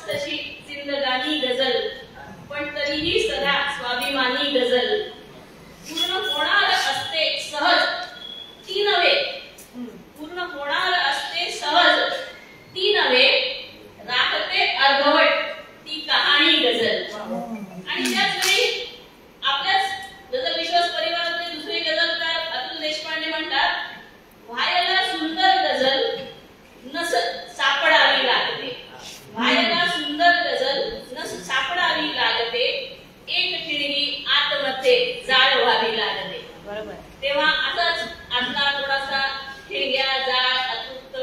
तशी जिंदगानी गजल, पण तरीही सदा स्वाभिमानी गजल. पूर्ण होणार असते सहज ती नव्हे, पूर्ण होणार असते सहज ती नव्हे, राहते अर्धवट ती कहाणी गजल. आणि त्याच वेळी आपल्याच गजल विश्वास परिवारातले दुसरे गजलकार अतुल देशपांडे म्हणतात, व्हायला सुंदर गजल नस सापडावी लागते, व्हायला सुंदर गजल नस सापडावी लागते, एक ठिणगी आतमध्ये जाळ व्हावी लागते. बरोबर. तेव्हा असंच आपला थोडासा ठिणग्या, जाळ, अतृप्त,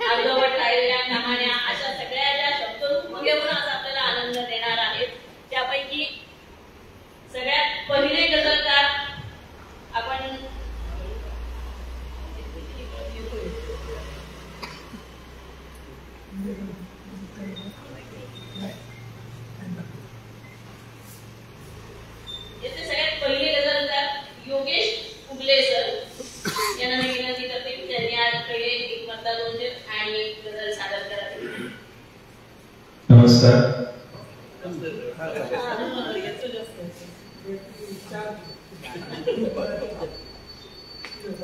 अर्धवट राहिलेल्या कहाण्या अशा सगळ्या ज्या शब्द घेऊन आज आपल्याला आनंद देणार आहेत, त्यापैकी सगळ्यात पहिले गजलकार आपण येथे सगळ्यात पहिले गजलकार योगेश उगले सर यांना मी विनंती करते की त्यांनी आज पहिले एक मर्दा दोन शेर आणि एक गजल सादर करावी. नमस्कार.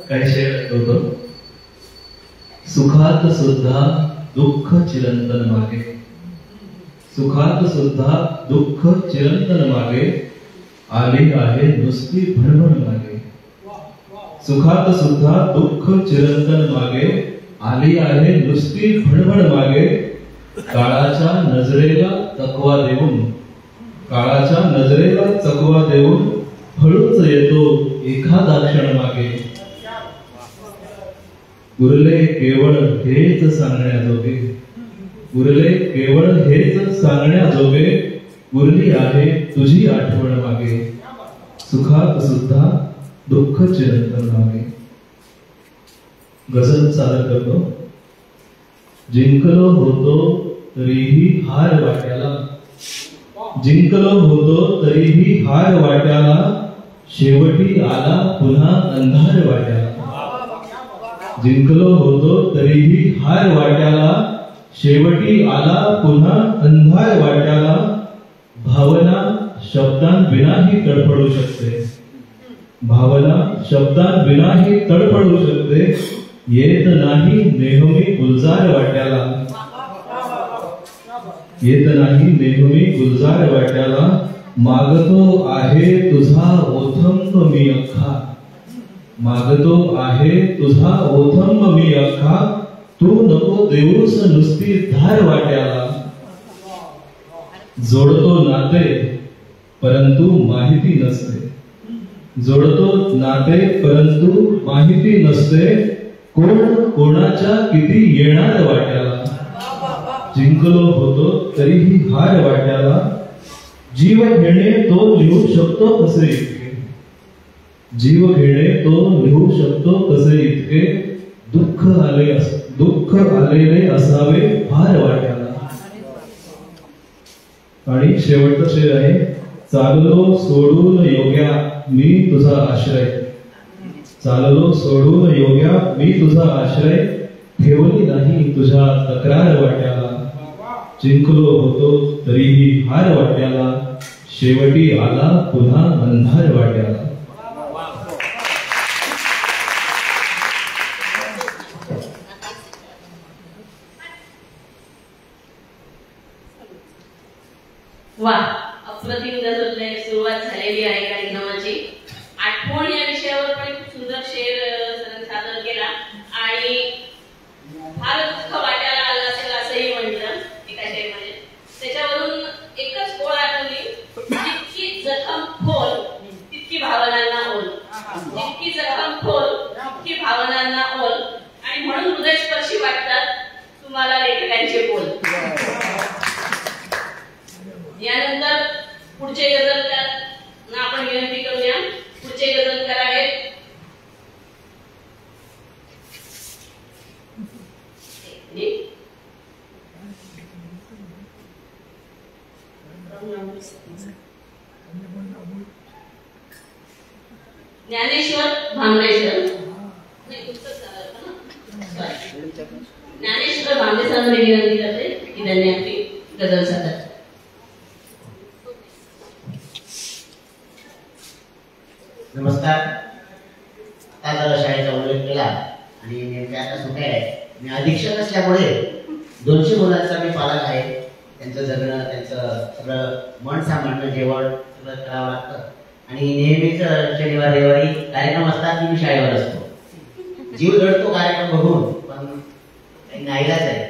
काही शेर होतो. सुखात सुद्धा दुःख चिरंतन मागे, सुखात सुद्धा दुःख चिरंतन मागे, आली आहे नुसती भणभण मागे. सुखात सुद्धा दुःख चिरंतन मागे, आली आहे नुसती भणभण मागे. काळाच्या नजरेला चकवा देऊन, काळाच्या नजरेला चकवा देऊन हळूच येतो एखादा क्षण मागे. उरले केवळ हेच सांगण्याजोगे, उरले केवळ हेच सांगण्याजोगे, उरली आहे तुझी आठवण मागे. सुखात सुद्धा दुःख चिरंतन मागे. गझल सादर करतो. जिंकलो होतो तरीही हार वाट्याला, जिंकलो होतो तरीही हार वाट्याला, शेवटी आला पुन्हा अंधार वाट्याला. जिंकलो होतो तरीही हार वाट्याला, शेवटी आला पुन्हा अंधार वाट्याला. भावना शब्दांविनाही तडफडू शकते, भावना शब्दांविनाही तडफडू शकते. येत नाही नेहमी गुलजार वाट्याला, येत नाही नेहमी गुलजार वाट्याला. मागतो आहे तुझा ओथंब मी अख्खा, मागतो आहे तुझा ओथंब मी अख्खा. तू नको देऊस नुसती धार वाट्याला. जोडतो नाते परंतु माहिती नसते, जोडतो नाते परंतु माहिती नसते. कोण कोणाच्या किती येणार वाट्याला. जिंकलो होतो तरीही हार वाट्याला. जीव घेणे तो लिहू शकतो कसे इतके, जीव घेणे तो लिहू शकतो कसे इतके. दुःख आले, दुःख आलेले असावे फार वाट्याला. आणि शेवटचा शेर आहे. चाललो सोडून योग्या मी तुझा आश्रय, चाललो सोडून योग्या मी तुझा आश्रय. ठेवली नाही तुझ्या तक्रार वाट्याला. जिंकलो होतो तरीही हार वाट्याला, शेवटी आला पुन्हा अंधार वाट्याला. वा, अप्रतिम गजलने सुरुवात झालेली आहे कार्यक्रमाची. आठवण या विषयावर पण खूप सुंदर शेर सादर केला आणि फार दुःख वाट्याला आलं असेल असंही म्हटलं एका शेरमध्ये. त्याच्यावरून एकच ओळ आठवली, जितकी जखम खोल तितकी भावनांना ओल, जितकी जखम खोल तितकी भावनांना ओल. आणि म्हणून हृदयस्पर्शी वाटतात तुम्हाला लेखकांचे बोल. यानंतर पुढचे गजलकार ना आपण विनंती करूया. पुढचे गजलकार आहेत ज्ञानेश्वर भांबरेकर. ज्ञानेश्वर भांबरे सरांना विनंती करते की त्यांनी आपली गजल सादर. नमस्कार. आता शाळेचा उल्लेख केला आणि नेमक्या आता सुट्ट्या आहे. मी अधीक्षक असल्यामुळे 200 मुलांचा मी पालक आहे. त्यांचं जगणं, त्यांचं सगळं मन सांभाळणं, जेवण सगळं करावं लागतं. आणि नेहमीच शनिवार रविवारी कार्यक्रम असतात की मी शाळेवर असतो. जीव दडतो कार्यक्रम बघून, पण काही नाईलाज आहे.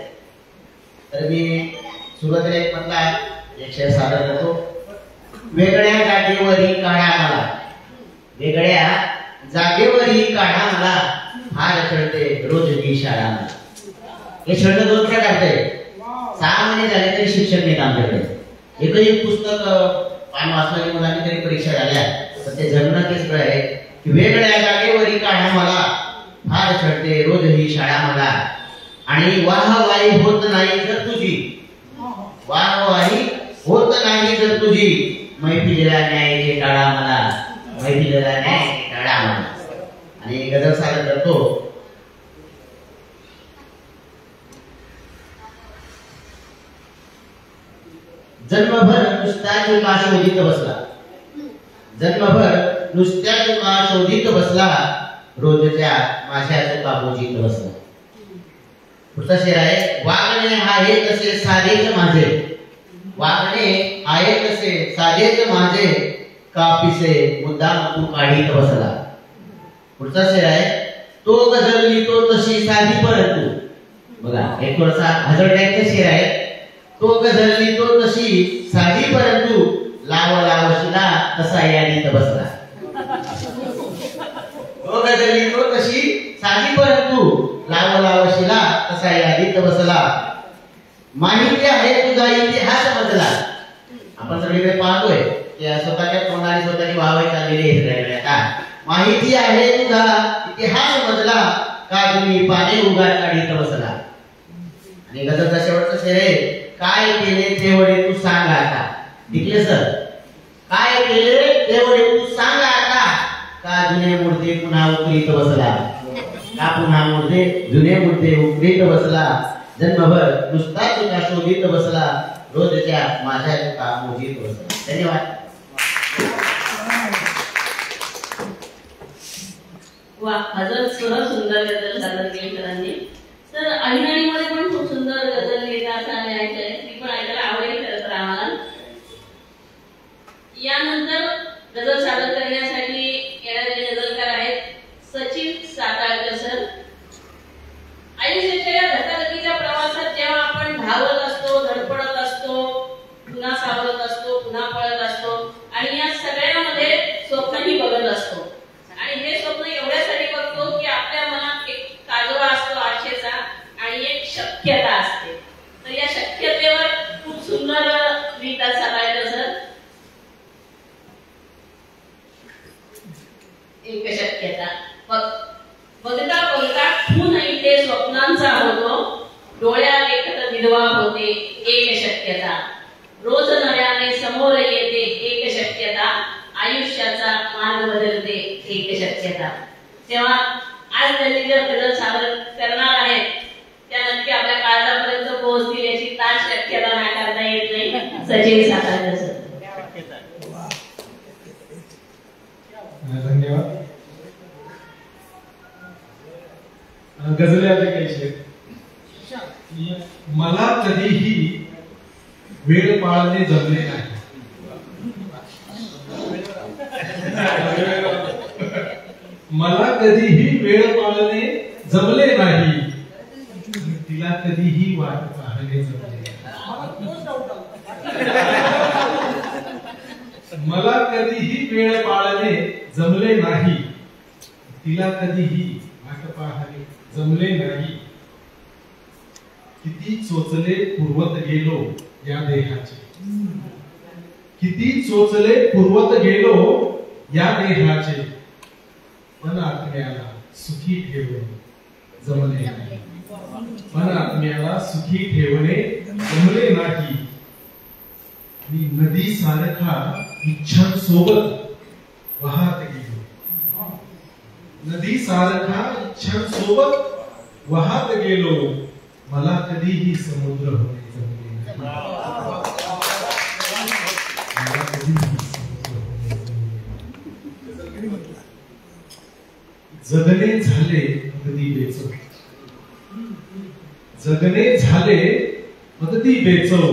तर मी सुरुवातीला एक म्हटला एक शेर सादर करतो. वेगळ्या जागेवरी काढा मला, वेगळ्या जागेवरी काढा मला, फार कळते रोज ही शाळा मला. हे शब्द 2 प्रकारचे आहे. 6 महिने झाले तरी शिक्षक नाही आमच्याकडे. एकही पुस्तक पान वाचलेली मुलांनी तरी परीक्षा झाल्या. तर ते जगणं तेच आहे की वेगळ्या जागेवरी काढा मला, फार कळते रोज ही शाळा मला. आणि वाहवाही होत नाही जर तुझी, वाहवाही होत नाही जर तुझी, मैफिलीला न्यायाचे टाळा मला, मैफिलीला न्यायाचे टाळा मला. आणि गजल सादर करतो. जन्मभर नुसत्या चुका शोधित बसला, जन्मभर नुसत्या चुका शोधित बसला, रोजच्या माझ्या चुका मोजीत बसला. पुढचा शेर आहे. वागणे आहे तसे साधेच माझे, वागणे आहे तसे साधेच माझे, कापिसे मुद्दाम तू काढीत बसला. पुढचा शेर आहे. तो गजल लिहितो तशी साधी परंतु, बघा एक थोडासा हजर टाईपचा शेर आहे. तो गजल लिहितो तशी साधी परंतु, लाव लावशीला तसा यादीत बसला. तो गजल लिहितो तशी साधी परंतु, लाव लावशीला तसा यादीत बसला. माहिती आहे तुझा इतिहास मधला. आपण सगळीकडे पाहतोय की स्वतःच्या तोंडाने स्वतःची वाहवाही चाललेली आहे सगळ्यांकडे. आता माहिती आहे तुझा इतिहास मधला, का तुम्ही पाने उगाच काढीत बसला. आणि गजलचा शेवटचा शेर आहे. काय केले तेवढे तू सांग आता. दिखले सर. काय केले तेवढे तू सांग आता, का जुने मुर्दे पुन्हा उकरीत बसला, का पुन्हा मुर्दे जुने मुर्दे उकरीत बसला. जन्मभर नुसता चुका शोधित बसला, रोजच्या माझ्या चुका मोजीत बसला. धन्यवाद. वा, हजर सहज सुंदर गजल सादर केली सरांनी. तर अहिराणीमध्ये पण खूप सुंदर गजल लिहिता असं ऐकलंय. ती पण ऐकायला आवडेल खरं तर आम्हाला. यानंतर गजल सादर करण्यासाठी येणारे गजलकार आहेत सचिन साताळकर सर. आयुष्याच्या या धकाधकीच्या प्रवासात जेव्हा आपण धावत असतो, धडपडत असतो, पुन्हा सावरत असतो, पुन्हा पळत असतो आणि या सगळ्यामध्ये स्वप्नही बघत असतो. आणि हे स्वप्न एवढ्यासाठी बघतो की आपल्या मनात एक काजवा असतो आशेचा आणि एक शक्यता असते. तर या शक्यतेवर खूप सुंदर लिहितात साताळकर सर. एक शक्यता. बघता बघता खून इथे स्वप्नांचा होतो, डोळ्या लेखत विधवा होते एक शक्यता. रोज नव्याने समोर येते एक शक्यता, आयुष्याचा मार्ग बदलते एक शक्यता. तेव्हा आज त्यांनी जे गजल सादर करणार आहेत त्या नक्की आपल्या काळजापर्यंत पोहोचतील याची ताश शक्यता नाकारता येत नाही. सचिन साताळकर सर. धन्यवाद. गजले आले काही. मला कधीही वेळ पाळणे जमले नाही. मला कधीही वेळ पाळणे जमले नाही, तिला कधीही वाट पाहणे जमले नाही. मला कधीही वेळ पाळणे जमले नाही, तिला कधीही वाट पाहणे जमले नाही. किती चोचले पुरवत गेलो या देहाचे, किती चोचले पुरवत गेलो या देहाचे, मन आत्म्याला सुखी ठेवणे जमले नाही. मन आत्म्याला सुखी ठेवणे जमले नाही. मी नदी सारखा इच्छांसोबत वाहत गेलो, नदी सारखा इच्छांसोबत वाहत गेलो, मला कधीही समुद्र होणे जमले नाही. जगणे झाले अगदी बेचव, जगणे झाले अगदी बेचव,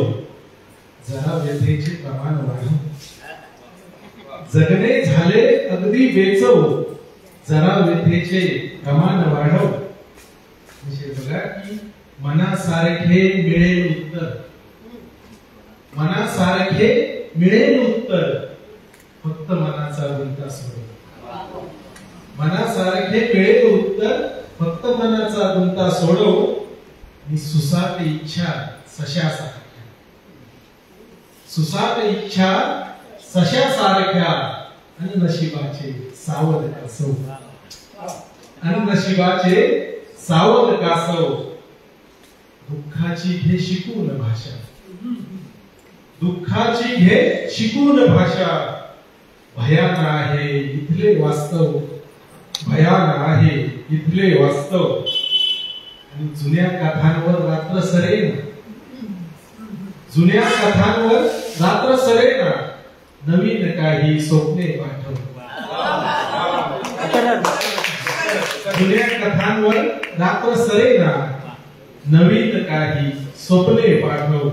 जरा व्यथेचे प्रमाण वाढव. जगणे झाले अगदी बेचव, जरा व्यथेचे प्रमाण वाढव. म्हणजे बघा की मनासारखे मिळेल उत्तर, मनासारखे मिळेल उत्तर, फक्त मनाचा गुंता सोडव. मनासारखे मिळेल उत्तर, फक्त मनाचा गुंता सोडव. आणि सुसाट इच्छा सशासारख्या, सुसाट इच्छा सशासारख्या, आणि नशिबाचे सावध कासव, आणि नशिबाचे सावध कासव. दुःखाची घे शिकून भाषा, दुःखाची घे शिकून भाषा. भयान आहे इथले वास्तव, भयान आहे इथले वास्तव. आणि जुन्या कथांवर रात्र सरेना, जुन्या कथांवर रात्र सरेना, नवीन काही स्वप्ने पाठव. जुन्या कथांवर रात्र सरेना, नवीन काही स्वप्ने पाठव.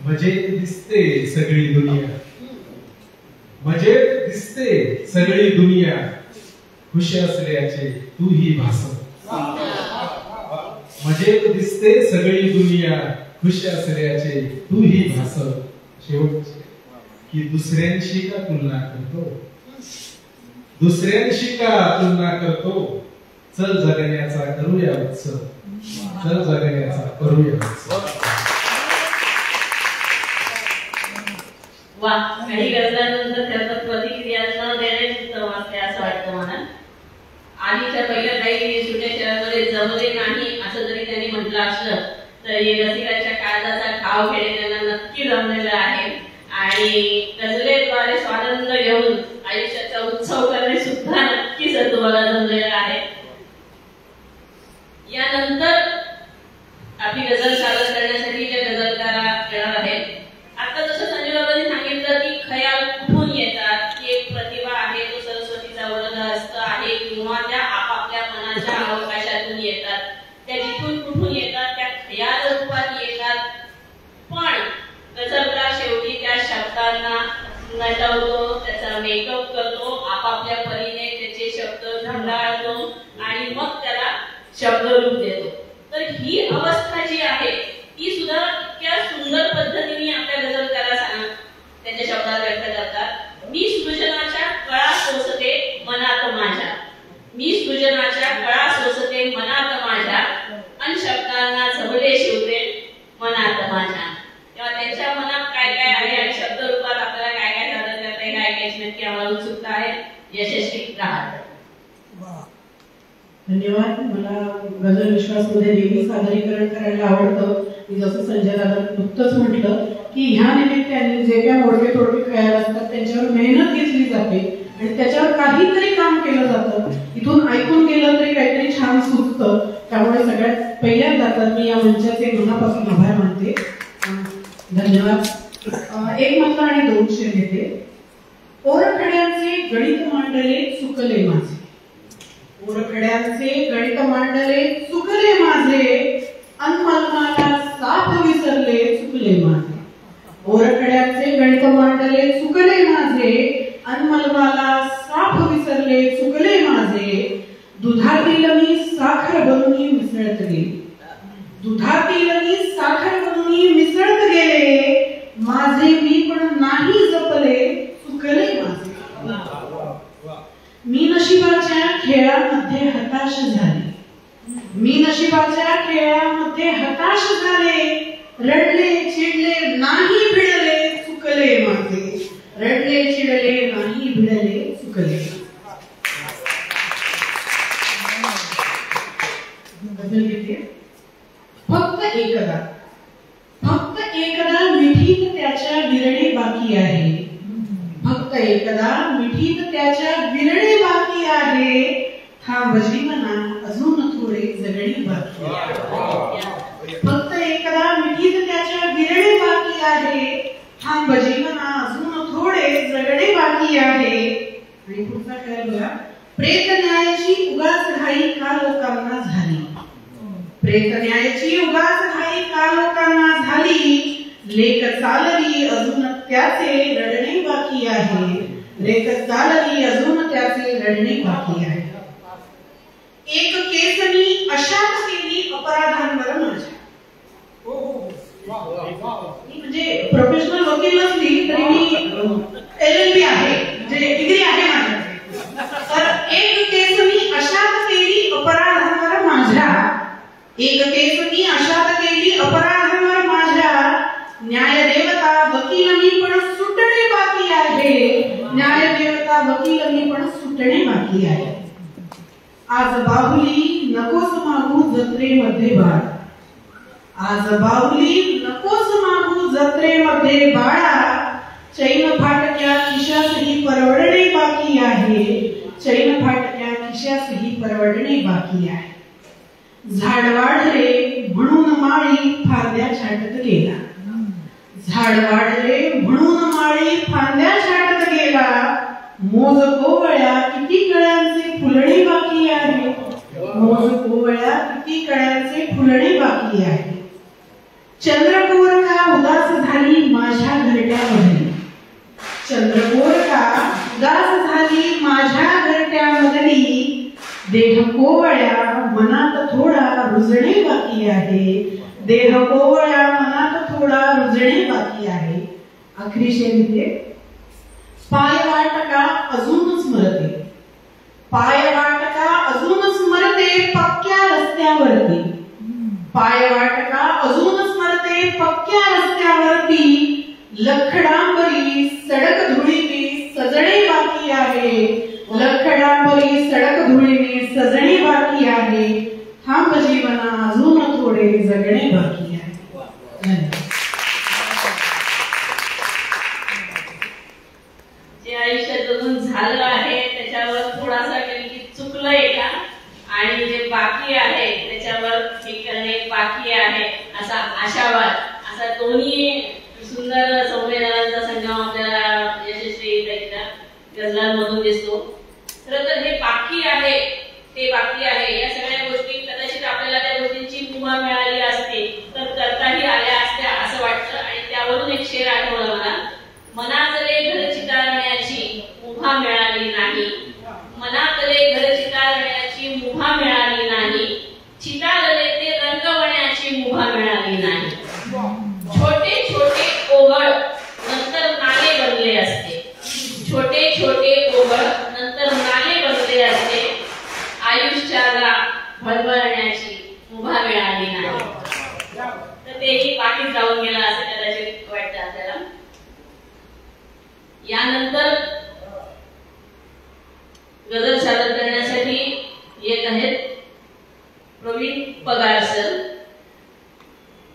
मजेत दिसते सगळी दुनिया, मजेत दिसते सगळी दुनिया, खुश असल्याचे तूही भासव. मजेत दिसते सगळी दुनिया, खुश असल्याचे तूही भासव. शेवटचे की दुसऱ्यांशी का तुलना करतो, दुसऱ्यांशी का तुलना करतो. चल जगण्याचा करूया उत्सव, चल जगण्याचा करूया उत्सव. वा, काही गरजांनंतर त्याचा प्रतिक्रिया न देण्याची उत्तम असते असं वाटतं मला. आधीच्या पहिल्या काही सुट्या शहरामध्ये जमले नाही असं जरी त्यांनी म्हटलं असलं तरी रसिकाच्या काळजाचा ठाव खेळे त्यांना नक्की जमलेला आहे. आणि गझलेद्वारे स्वातंत्र्य घेऊन आयुष्याचा उत्सव करणे सुद्धा नक्कीच तुम्हाला जमलेलं आहे. यानंतर आपली गझल सादर करण्यासाठी ज्या गझलकारा येणार आहेत, आता जसं संजय बाबांनी सांगितलं की खयाल कुठून येतात, की एक प्रतिभा आहे, तो सरस्वतीचा वरदहस्त आहे, किंवा त्या आपापल्या मनाच्या अवकाशातून येतात, त्या जिथून कुठून येतात त्या खयाल रूपात येतात. पण गझलकार शेवटी त्या शब्दांना नटवतो, त्याचा मेकअप करतो, आपापल्या परीने त्याचे शब्द ढंढाळतो आणि मग त्याला शब्दरूप देतो. तर ही अवस्था जी आहे ती सुद्धा इतक्या सुंदर पद्धतीने आपल्या गझलकारांना त्यांच्या शब्दात व्यक्त करतात. मी सृजनाच्या कळा सोसते मनात माझ्या, मी सृजनाच्या कळा सोसते मनात माझ्या, अन शब्दांना झबले शिवते मनात माझ्या. तेव्हा त्यांच्या मनात काय काय आहे आणि शब्द रूपात आपल्याला काय काय सादर करता येईल काय काय नक्की आम्हाला उत्सुकता आहे. यशस्वी राहा. धन्यवाद. मला गझल विश्वासमध्ये नेहमी सादरीकरण करायला आवडतं. मी जसं संजय दादा नुकतंच म्हटलं की ह्या निमित्ताने जे काही मोडके तोडके खयाल असतात त्यांच्यावर मेहनत घेतली जाते आणि त्याच्यावर काहीतरी काम केलं जातं. इथून ऐकून गेलं तरी काहीतरी छान सुचतं. त्यामुळे सगळ्यात पहिल्यांदा तर मी या मंचाचे मनापासून आभार मानते. धन्यवाद. एक म्हटलं आणि दोन शेर घेते. ओरखड्यांचे गणित मांडले चुकले माझे, ओरखड्यांचे गणित मांडले चुकले माझे, अनमलमाला साथ विसरले चुकले माझे. ओरखड्यांचे गणित मांडले चुकले माझे, अनमलमाला साथ विसरले चुकले माझे. दुधातील मी साखर बनून मिसळत गेले, दुधातील मी साखर बनून मिसळत गेले, माझे मी पण नाही जपले चुकले माझे. मी नशिबाच्या खेळामध्ये हताश झाले, मी नशिबाच्या खेळामध्ये हताश झाले, रडले चिडले नाही भिडले चुकले माझे, रडले चिडले नाही भिडले चुकले. फक्त एकदा, फक्त एकदा मिठीत त्याच्या विरडे बाकी आहे, फक्त एकदा मिठीत त्याच्या विरडे बाकी आहे, थांब जीवना अजून थोडे जगणे बाकी आहे. फक्त एकदा मिठीत त्याच्या आहे, थांब जीवना अजून थोडे जगणे बाकी आहे. आणि पुढचा काय बघा, प्रेत न्यायाची उगाच घाई का लोकांना झाली. प्रेत न्यायाची उगाच घाई का लोकांना झाली. लेख चालली अजून त्याचे रडणे बाकी आहे. लेख चालली अजून त्याचे रडणे बाकी आहे. एक केसनी अशात केली अपराधांवर माझ्या. म्हणजे प्रोफेशनल वकील नसली तरी मी LLB आहे, म्हणजे डिग्री आहे माझ्याकडे. तर एक केसनी अशात केली अपराधांवर माझ्या. एक केसनी अशात केली अपराधांवर माझ्या. न्यायदेवता वकील मी पण सुटणे बाकी आहे. न्यायदेवता वकील मी पण सुटणे बाकी आहे. आज बाहुली नकोस मागू जत्रेमध्ये बाळ. आज बाहुली नकोस मागू जत्रेमध्ये बाळा. चैन फाटक्या खिशासही परवडणे बाकी आहे. चैन फाटक्या खिशासही परवडणे बाकी आहे. झाड वाढले म्हणून माळी फांद्या छाटत गेला. झाड वाढले म्हणून माळी फांद्या छाटत गेला. मोज कोवळ्या किती कळ्यांचे फुलणे बाकी आहे. मोज कोवळ्या किती कळ्यांचे फुलणे बाकी आहे. चंद्रकोर का उदास झाली माझ्या घरट्यामधली. चंद्रकोर का उदास झाली माझ्या घरट्यामधली. देह कोवळ्या मनात थोडा रुजणे बाकी आहे. देह कोवळ्या मनात थोडा रुजणे बाकी आहे. आखरी शेर, पाय वाटका अजून स्मरते. पाय वाटका अजून स्मरते पक्क्या रस्त्यावरती. पाय वाटका अजून स्मरते पक्क्या रस्त्यावरती. लखडांबरी सडक धुळीने सजणे बाकी आहे. लखडांबरी सडक धुळीने सजणे बाकी आहे. थांब जीवना अजून थोडे जगणे बाकी आहे. जे आयुष्यात जगून झालं आहे त्याच्यावर थोडासा कधी चुकलंय का, आणि जे बाकी आहे त्याच्यावर हे करणे बाकी आहे असा आशावाद, असा दोन्ही सुंदर संवेदनांचा संगम आपल्याला यशस्वीरित्या गझलांमधून दिसतो. खरं तर हे बाकी आहे ते बाकी आहे या सगळ्या गोष्टी कदाचित आपल्याला त्या गोष्टींची मुभा मिळाली असते तर करताही आल्या असत्या असं वाटतं. आणि त्यावरून एक शेर आठवला मला, मनातले घर चितारण्याची मुभा मिळाली नाही. मनातले घर चितारण्याची मुभा मिळाली नाही. चितारले ते रंगवण्याची मुभा मिळाली नाही. छोटे छोटे ओघळ नंतर नाले बनले असते. छोटे छोटे ओघळ नंतर नाले बनले असते. आयुष्याला भरभरण्याची मुभा मिळाली नाही. तर तेही बाकी जाऊन गेलं असं कदाचित वाटतं आपल्याला. यानंतर गझल सादर करण्यासाठी येत आहेत प्रवीण पगार सर.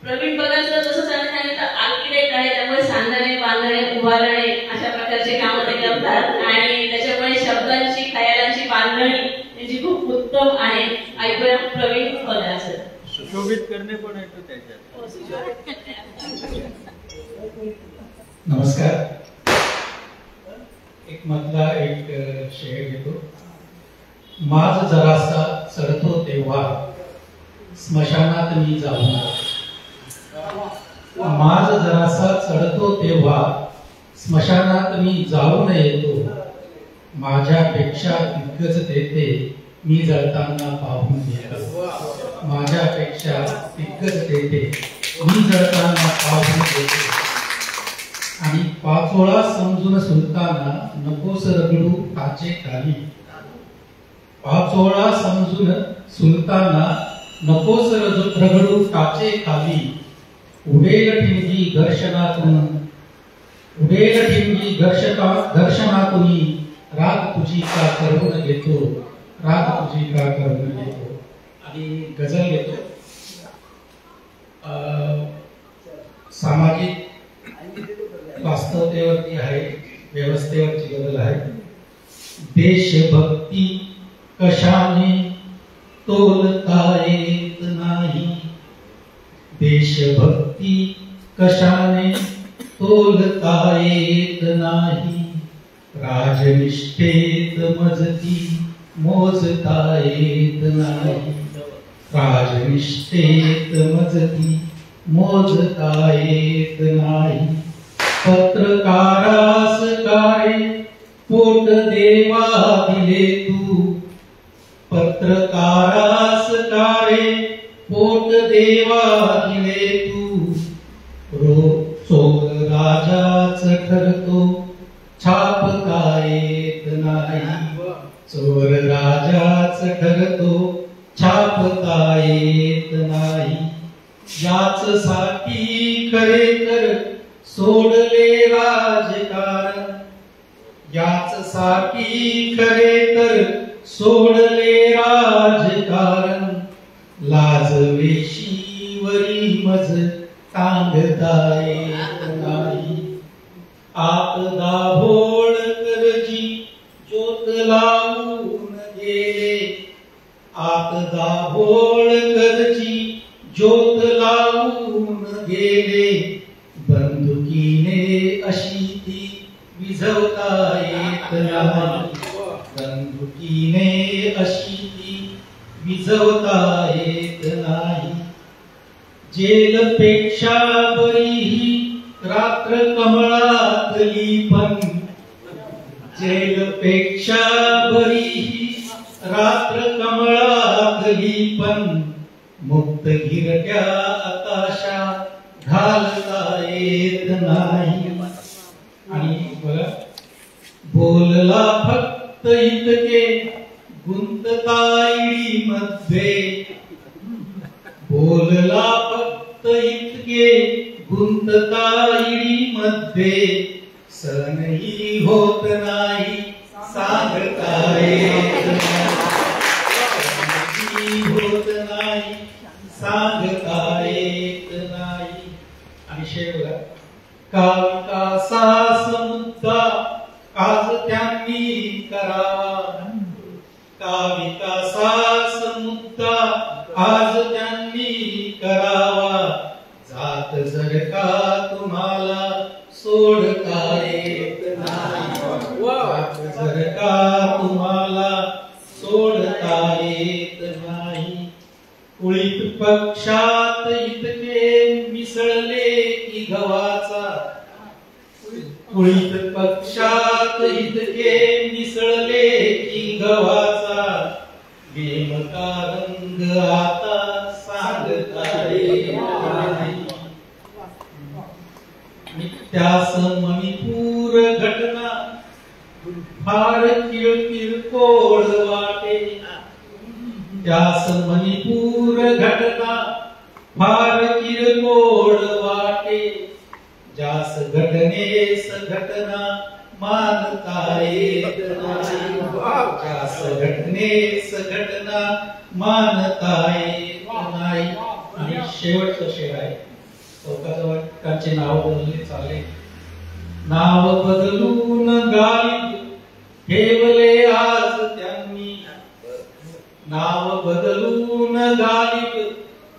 प्रवीण पगार सर जसं सांगितलं आर्किटेक्ट आहे, त्यामुळे सांधणे बांधणे उभारणे अशा प्रकारचे कामं ते करतात. आणि त्याच्यामुळे शब्दांची खयालांची बांधणी त्यांची खूप उत्तम आहे. ऐकूया प्रवीण पगार सर. सुशोभित करणे पण येतो त्याच्यात. नमस्कार. एक मधला एक शेर घेतो. माझ जरासा चढतो तेव्हा स्मशानात मी जाऊन. माझ जरासा चढतो तेव्हा स्मशानात मी जाऊन येतो. माझ्यापेक्षा दिग्गज तेथे मी जळताना पाहून गेलो. माझ्यापेक्षा दिग्गज तेथे मी जळताना पाहून गेलो. आणि पाचोळा समजून सुलताना नकोस रगडू काचे खाली. पाचोळा समजून सुलताना नकोस रगडू काचे खाली. उडेल ठिणगी घर्षणातून उडेल ठिणगी घर्षणातून राग तुझी का करून घेतो. राग तुझी का करून घेतो. आणि गझल घेतो. सामाजिक वास्तवतेवरती आहे, व्यवस्थेवरची गझल आहे. देशभक्ती कशाने तोलता येत नाही. देशभक्ती कशाने तोलता येत नाही, राजनिष्ठेत मजती मोजता येत नाही, राजनिष्ठेत मजती मोजता येत नाही. पत्रकारास काय पोट देवा दिले तू, पत्रकारास काय पोट देवा दिले तू. चोर राजाच ठरतो छापता येत नाही, चोर राजाच ठरतो छापता येत नाही. याच साठी खरे तर सोडले राजकारण, याच साठी खरे तर सोडले राजकारण. लाजवेशीवरी मज टांगता येत नाही, आत दाभोळ करजी ज्योत लावून गेले, आत दाभोळ करजी ज्योत लावून गेले. बंदुकीने अशी ती विझवता येत नाही, बंदुकीने अशी ती विझवता येत नाही. जेलपेक्षा बरीही रात्र कमळातली पण, जेलपेक्षा बरीही रात्र कमळातली पण. मुक्त गिरट्या आकाशा घालता येत नाही. आणि बघा, बोलला फक्त इतके गुंततायडी मध्ये, बोलला फक्त इतके गुंततायडी मध्ये. सणही होत नाही सांगता येत नाही, होत नाही सांगता येत नाही. आणि शेवटला काविकासास मुद्दा आज त्यांनी करावा, काविकासास मुद्दा आज त्यांनी करावा. जात जर का तुम्हाला सोडता येत नाही, जात जर का तुम्हाला सोडता येत नाही. कुळीत पक्षात इतके मिसळले की गव्हाचा, कुळीत पक्षात इतके मिसळले की गव्हाचा. गेमका रंग आता सांगता येत नाही. त्यास मणिपूर घटना फार किरकोळ वाटे, त्यास मणिपूर घटना फार किरकोळ वाटे. ज्यास घटनेस घटना मानता येत नाही, ज्यास घटनेस घटना मानता येत नाही. आणि शेवटचं शेर आहे, चौकाचे नाव बदलले चालले. नाव बदलून गालिब ठेवले आज त्यांनी, नाव बदलून गालिब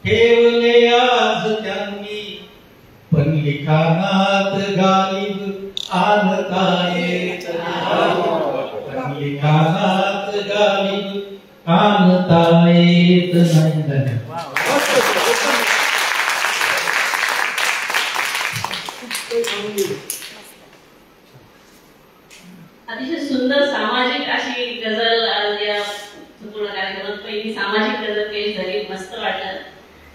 ठेवले आज त्यांनी. पण लिखाणात गालिब आणता येत नाही, पण लिखाणात गालिब आणता येत नाही. धन्यवाद. अतिशय सुंदर सामाजिक अशी गझल या संपूर्ण कार्यक्रमात पहिली सामाजिक गझल पेश झाली, मस्त वाटलं.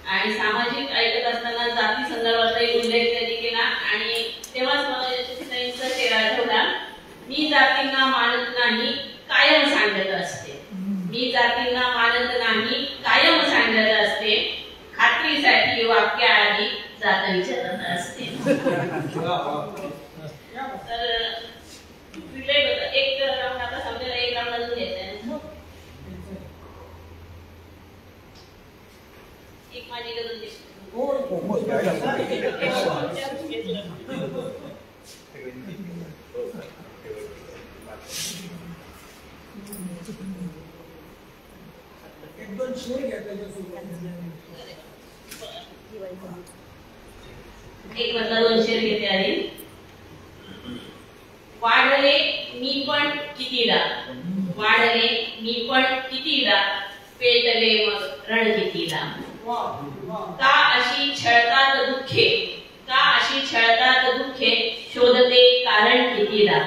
आणि सामाजिक ऐकत असताना जाती संदर्भातही उल्लेख त्यांनी केला. आणि तेव्हाच मला यशस्वीताईंचा शेर आठवला, मी जातींना मानत नाही कायम सांगत असते, मी जातींना मानत नाही कायम सांगत असते. खात्रीसाठी वाक्य आधी जात विचारत असते. तर एक राऊंड आता समजेल, एक राऊंड अजून घ्यायचा आहे. एक माझी गरज दिसते. एक मधला 2 शेर घेते आधी. वाढले मी पण कितीदा, वाढले मी पण कितीदा, पेटले मग रण कितीदा. का अशी छळतात दुःखे, का अशी छळतात दुःखे, शोधते कारण कितीदा.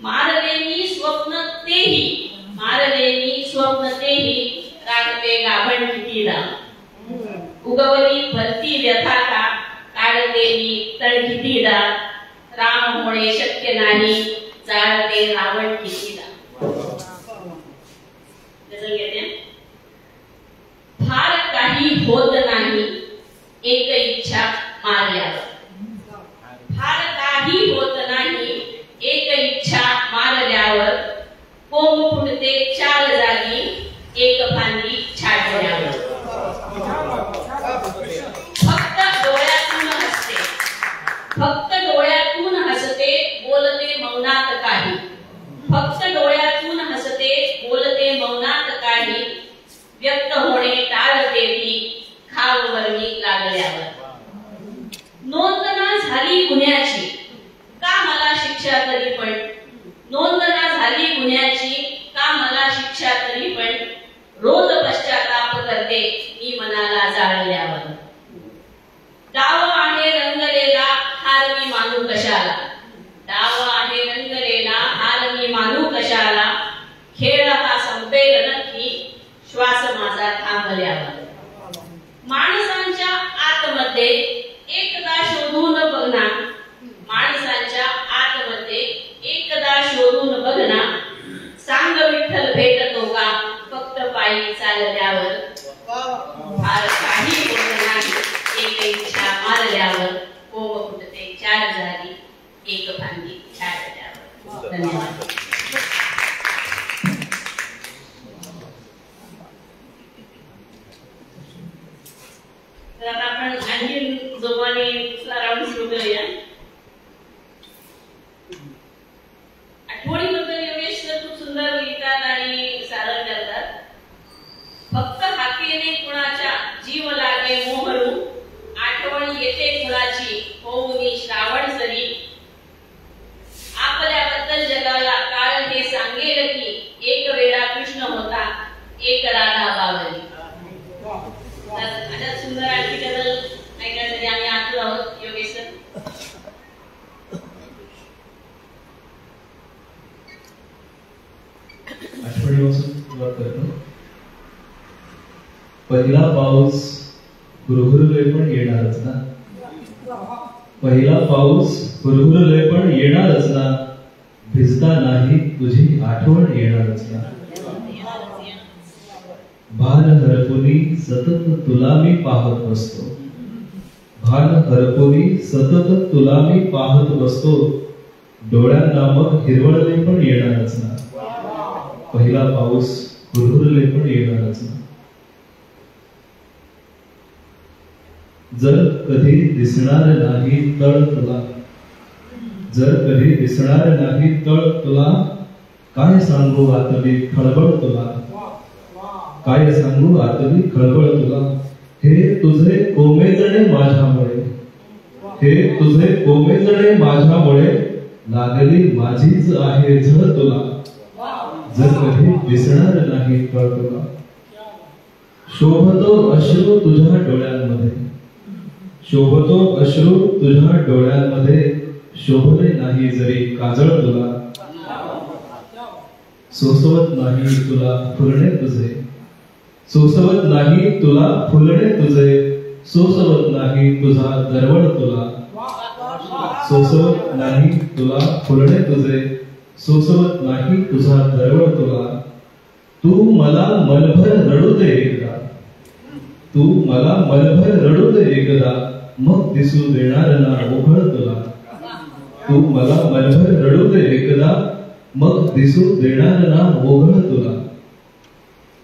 मारले मी स्वप्न तेही, मारले मी स्वप्न तेही, राखते गाभण कितीदा. उगवली भरती व्यथा का, काढते मी तळ कितीदा. राम होणे शक्य नाही, जाळते रावण कितीदा. गजल घेते. फार काही होत नाही, एक इच्छा मारल्यावर. फार काही होत नाही, एक इच्छा मारल्यावर. कोंब फुटते चार जागी, एक फांदी छाटल्यावर. फक्त डोळ्यातून हसते, फक्त डोळ्यातून हसते, बोलते मौनात काही. फक्त डोळ्यातून हसते, बोलते मौनात काही. व्यक्त होणे टाळते ती, खाववरणी लागल्यावर. नोंद ना झाली गुन्ह्याची, का मला शिक्षा तरी पण. नोंद ना झाली गुन्ह्याची, का मला शिक्षा तरी पण. रोज पश्चाताप करते मी मनाला जाळल्यावर. डाव आहे रंगलेला, हार मी मानू कशाला. डाव आहे रंगलेला, हार मी मानू कशाला. खेळ हा संपेल नक्की, श्वास माझा थांबल्यावर. माणसांच्या आतमध्ये एकदा शोधून बघना, माणसांच्या आतमध्ये एकदा शोधून बघना. सांग विठ्ठल भेटतो का, फक्त पायी चालल्यावर. फार काही होत नाही, एक इच्छा मारल्यावर. कोंब फुटते चार जागी, एक फांदी छाटल्यावर. धन्यवाद. तर आता आपण आणखी जोमाने दुसरा राऊंड सुरू करूया. आठवणीबद्दल योगेश सर खूप सुंदर लिहितात आणि सादर करतात. फक्त हाकेने कुणाच्या जीव लागे मोहरू, आठवण येते कुणाची होऊनी श्रावण सरी. आपल्याबद्दल जगाला काळ हे सांगेल की, एक वेळा कृष्ण होता, एक राधा बावली. अशा सुंदर आणखी गजल ऐकण्यासाठी आम्ही आतुर आहोत. योगेश सर. आठवणीपासून सुरुवात करतो. पहिला पाऊस हुरहुरले पण येणारच ना. पहिला पाऊस हुरहुरले पण येणारच ना. भिजता नाही तुझी आठवण येणारच ना. भान हरपुनी सतत तुला मी पाहत बसतो. भान हरपुनी सतत तुला मी पाहत बसतो. डोळ्यांना मग हिरवळले पण येणारच ना. पहिला पाऊस हुरहुरले पण येणारच ना. जर कधी दिसणार नाही तळ तुला, जर कधी दिसणार नाही तळ तुला, काय सांगू आतली खळबळ तुला. काय सांगू आतली खळबळ तुला. हे तुझे कोमेजणे माझ्यामुळे, हे तुझे कोमेजणे माझ्यामुळे, लागली माझीच आहे झळ तुला. जर कधी दिसणार नाही तळ तुला. शोभतो अश्रू तुझ्या डोळ्यांमध्ये, शोभतो अश्रू तुझ्या डोळ्यांमध्ये, शोभले नाही जरी काजळ तुला. सोसवत नाही तुला फुलणे तुझे, सोसवत नाही तुला फुलणे तुझे, सोसवत नाही तुझा दरवळ तुला. सोसवत नाही तुला फुलणे तुझे, सोसवत नाही तुझा दरवळ तुला. तू मला मनभर रडू दे एकदा, तू मला मनभर रडू दे एकदा, मग दिसू देणार ना ओघळ तुला. तू मला मनभर रडू दे एकदा, मग दिसू देणार ना ओघळ तुला.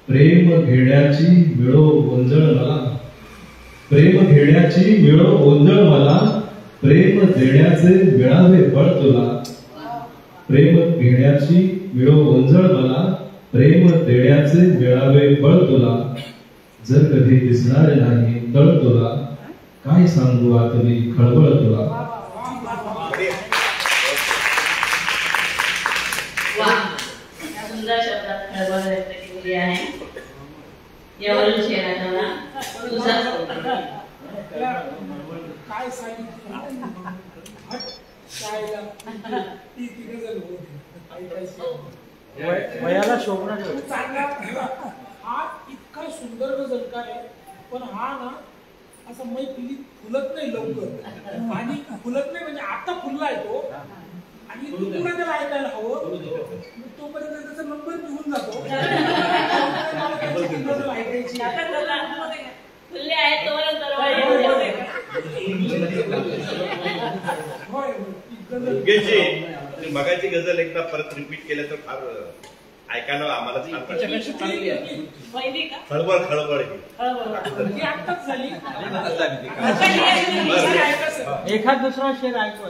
प्रेम घेण्याची मिळो ओंजळ मला, प्रेम घेण्याची मिळो ओंजळ मला, प्रेम देण्याचे मिळावे बळ तुला. प्रेम घेण्याची मिळो ओंजळ मला, प्रेम देण्याचे मिळावे बळ तुला. जर कधी दिसणार नाही तळ तुला, काय सांगू आतली खळबळ तुला. आहे यावरून शेर आता मला तुझा काय सांगितलं ती गजल वयाला शोभणार चांगला हा इतका सुंदर गजलकार आहे, पण हा ना असं मैफिलीत फुलत नाही लवकर आणि फुलत नाही म्हणजे आता फुललाय तो आणि तू पुढे त्याला ऐकायला हवं तोपर्यंत त्याचा नंबर निघून जातो. गजल ऐकायची फुलले आहेत तुम्हाला होय गजल मगाची गजल एकदा परत रिपीट केलं तर फार ऐकायला आम्हाला छान वाटतं. खळबळ खळबळ ही आत्ताच झाली. एखाद दुसरा शेर ऐकू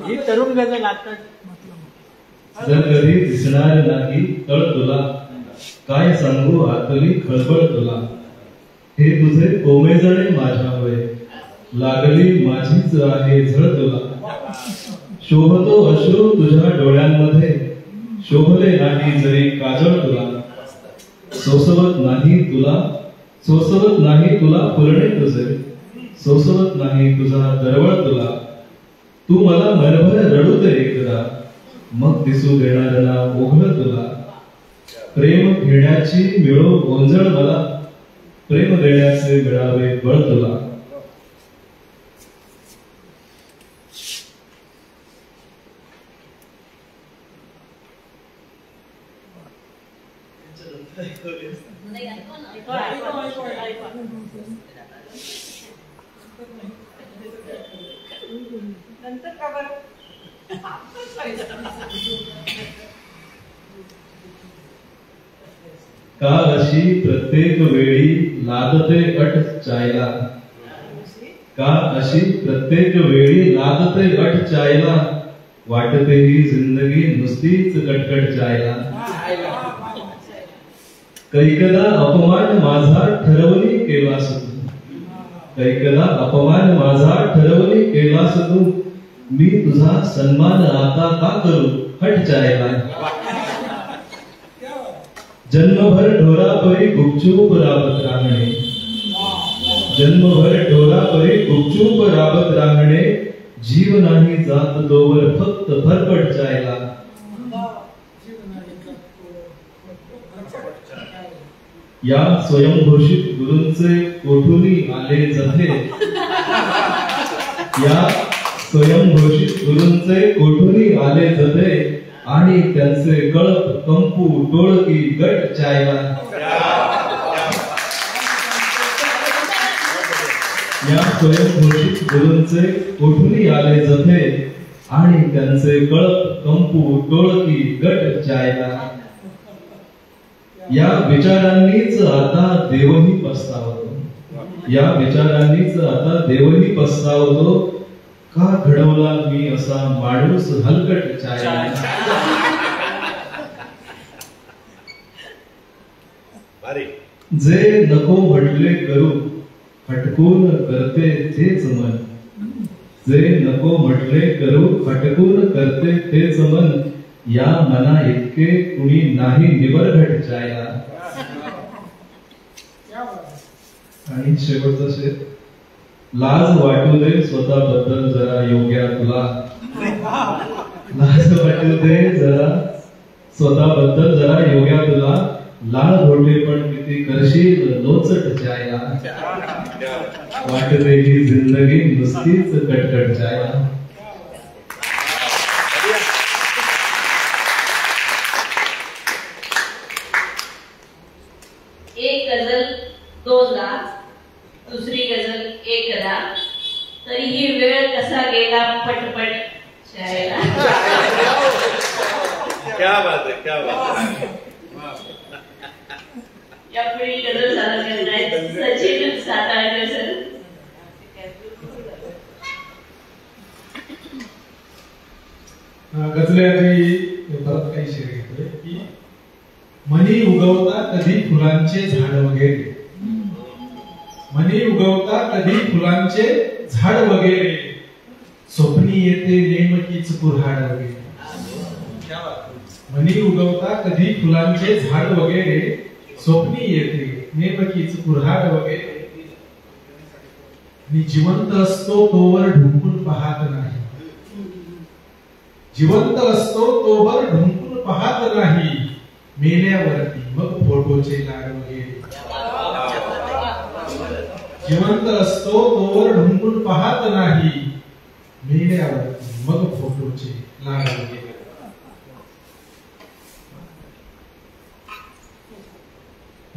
ही तरुण गजल आता जर कधी दिसणार नाही तळ तुला, काय सांगू आतली खळबळ तुला. हे तुझे कोमेजणे माझ्यामुळे, लागली माझीच आहे झळ तुला. शोभतो अश्रू तुझ्या डोळ्यांमध्ये, शोभले नाही जरी काजळ तुला. सोसवत नाही तुला फुलणे तुझे, सोसवत नाही तुझा दरवळ तुला. तू मला मनभर रडू दे एकदा, मग दिसू देणार ना ओघळ तुला. प्रेम घेण्याची मिळो गोंजळ मला, प्रेम देण्याचे मिळावे बळ तुला. नंतर का बरं का अशी प्रत्येक वेळी लादते अट चायला, का अशी प्रत्येक वेळी लादते अट चायला. वाटते ही जिंदगी नुसतीच कटकट जायला. कैकदा अपमान माझा ठरवली केलास तू, कैकदा अपमान माझा ठरवली केलास तू. मी तुझा सन्मान आता का करू हट जायला. जन्मभर ढोरापरी गुपचूप राबत राहणे, जन्मभर ढोरापरी गुपचूप राबत राहणे. जीव नाही जात तोवर फक्त फरफट जायला. या स्वयंघोषित गुरूंचे कोठूनी आले जथे, या स्वयंघोषित गुरूंचे कोठूनी आले जथे. आणि त्यांचे कळप कंपू टोळकी गट जायला. या स्वयंघोषित गुरूंचे कोठूनी आले जथे. आणि त्यांचे कळप कंपू टोळकी गट जायला. या विचारांनीच आता देवही पस्तावतो, या विचारांनीच आता देवही पस्तावतो. का घडवला मी असा माणूस हलकट जायला. जे नको म्हटले करू हटकून करते तेच मन, जे नको म्हटले करू हटकून करते तेच मन. या मना इतके कुणी नाही निबरघट जायला. आणि शेवटचा शेर. लाज वाटू दे स्वतःबद्दल जरा योग्या तुला, लाज वाटू दे जरा स्वतःबद्दल जरा योग्या तुला. लाल घोटे पण किती करशील लोचट जायला. वाटते ही जिंदगी नुसतीच कटकट जायला. एक गजल दोनदा, दुसरी गजल एकदा, तरीही वेळ कसा गेला पटपट शाळेला. क्या बात है, क्या बात है. यापुढे गजल सादर करतायत सचिन सातारकर सर. गजल्याआधी परत काही शेर घेतोय की मनी उगवता कधी फुलांचे झाड वगैरे, मनी उगवता कधी फुलांचे झाड वगैरे. स्वप्नी येते नेमकीच कुऱ्हाड वगैरे. मनी उगवता कधी फुलांचे झाड वगैरे स्वप्नी येते नेमकीच कुऱ्हाड वगैरे. मी जिवंत असतो तोवर ढुंकून पाहत नाही. जिवंत असतो तोवर ढुंकून पाहत नाही. मेल्यावरती मग फोटोचे लाड वगैरे. जिवंत असतो तोवर ढुंकून पाहत नाही. मेल्यावरती मग फोटोचे लाड वगैरे.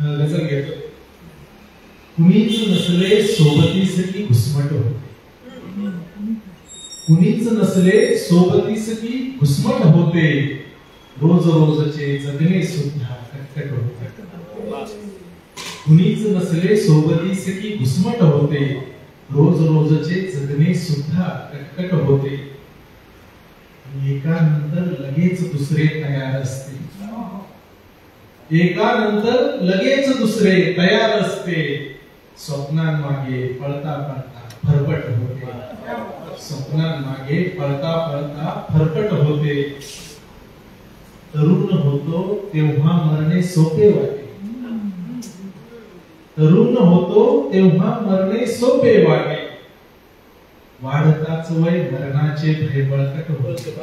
गजल घेतो. कुणीच नसले सोबतीस की घुसमट होते. कुणीच नसले सोबतीस की घुसमट होते. रोज रोजचे जगणे सुद्धा कटकट होते. कुणीच नसले सोबतीस की घुसमट होते. रोज रोजचे जगणे सुद्धा कटकट होते. एकानंतर लगेच दुसरे तयार असते. एकानंतर लगेच दुसरे तयार असते. स्वप्नांमागे पळता पळता फरफट होते. स्वप्नांमागे पळता पळता फरफट होते. तरुण होतो तेव्हा मरणे सोपे वाटे. तरुण होतो तेव्हा मरणे सोपे वाटे. वाढताच वय मरणाचे भय बळकट होते.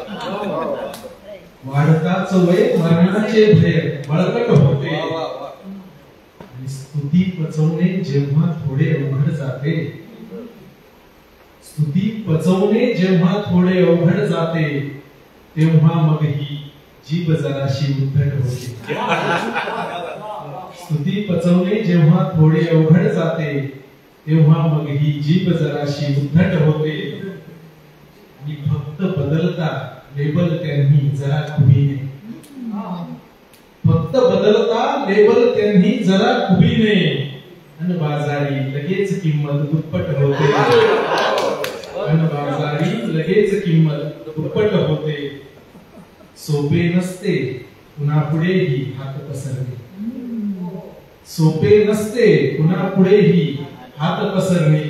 वाढताच वय मरणाचे भय बळकट होते. स्तुती पचवणे जेव्हा थोडे अवघड जाते. स्तुती पचवणे जेव्हा थोडे अवघड जाते. तेव्हा मग ही जीभ जराशी उद्धट होते. स्तुती पचवणे जेव्हा थोडे अवघड जाते. तेव्हा मग ही जीभ जराशी उद्धट होते. आणि फक्त बदलता लेबल त्यांनी जरा खुबीने. फक्त बदलता लेबल त्यांनी जरा खुबीने. अन बाजारी लगेच किंमत दुप्पट होते. अन बाजारी लगेच किंमत दुप्पट होते. सोपे नसते पुन्हा पुढेही हात पसरणे. सोपे नसते पुन्हा पुढेही हात पसरणे.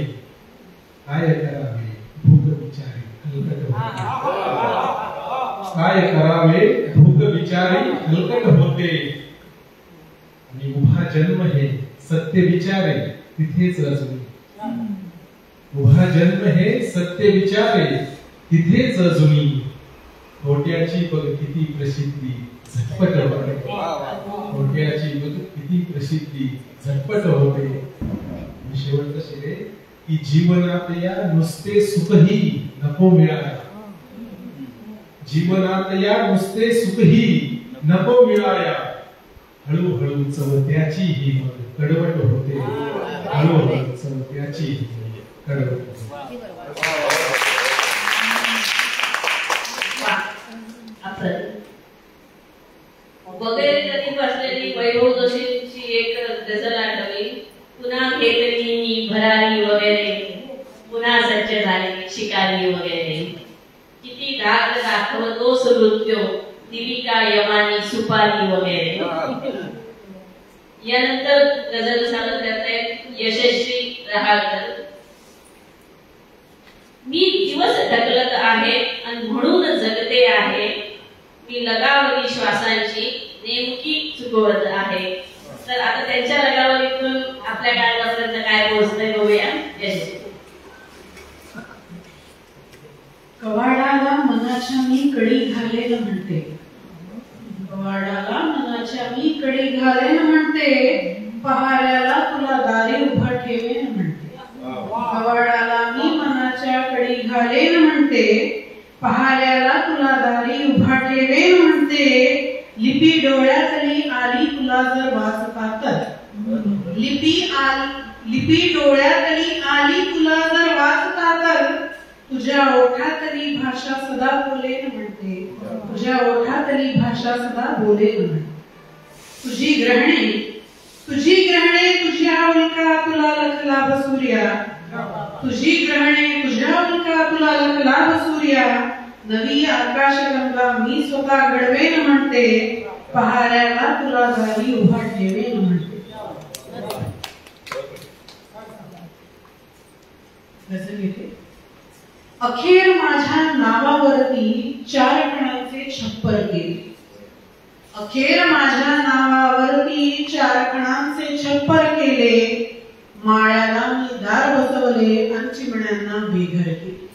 काय करावे भूक बिचारी हलकट होते. काय करावे भूक बिचारी हलकट होते. आणि उभा जन्म हे सत्य विचारे तिथेच अजून. उभा जन्म हे सत्य विचारे तिथेच अजूनी. खोट्याची बघ किती प्रसिद्धी झटपट होते. खोट्याची बघ किती प्रसिद्धी झटपट होते. शेवटचं शेर की जीवनात या नुसते सुखही नको मिळाया. जीवनात या नुसते सुखही नको मिळाया. हळूहळू चवत्याची ही मग कडवट होते. हळूहळू चवत्याची कडवट होते. वगैरे कधी वाचलेली वैभव जोशींची एक गझल आठवली. पुन्हा घेतली मी भरारी वगैरे. पुन्हा सज्ज झाले शिकारी वगैरे. किती धाक दाखवतोस नृत्य दिविका यमानी सुपारी वगैरे. यानंतर गझल सादर करतायत यशस्वी रहाळकर. मी दिवस ढकलत आहे आणि म्हणून जगते आहे. मी लगावली श्वासांची नेमकी चुकवत आहे. तर आता त्यांच्या लगावलीतून आपल्या काळापर्यंत काय पोहोचतंय बघूया. यशस्वी. कवाडाला मनाच्या मी कडी घालेन म्हणते. कवाडाला मनाच्या मी कडी घालेन म्हणते. पहाऱ्याला तुला दारी उभा ठेवेन म्हणते. कवाडाला मी मनाच्या कडी घालेन म्हणते. पहाऱ्याला तुला दारी उभा ठेवेन म्हणते. लिपी डोळ्यातली आली तुला जर वाचता तर. लिपी डोळ्यातली आली तुला जर वाचता तर. तुझ्या ओठातली भाषा सदा बोलेन म्हणते. तुझ्या ओठातली भाषा सदा बोलेन म्हणते. तुझी ग्रहणे तुझ्या उल्का तुला लख लाभ सूर्या. तुझी ग्रहणे तुझ्या उल्का तुला लख लाभ सूर्या. नवी आकाशगंगा मी स्वतः घडवेन म्हणते. पहाऱ्याला तुला दारी उभा ठेवेन म्हणते. अखेर माझ्या नावावरती 4 कणाचे छप्पर गेले. अखेर माझ्या नावावरती 4 कणांचे छप्पर केले, माळ्याला मी दार बसवले आणि चिमण्यांना बेघर केले.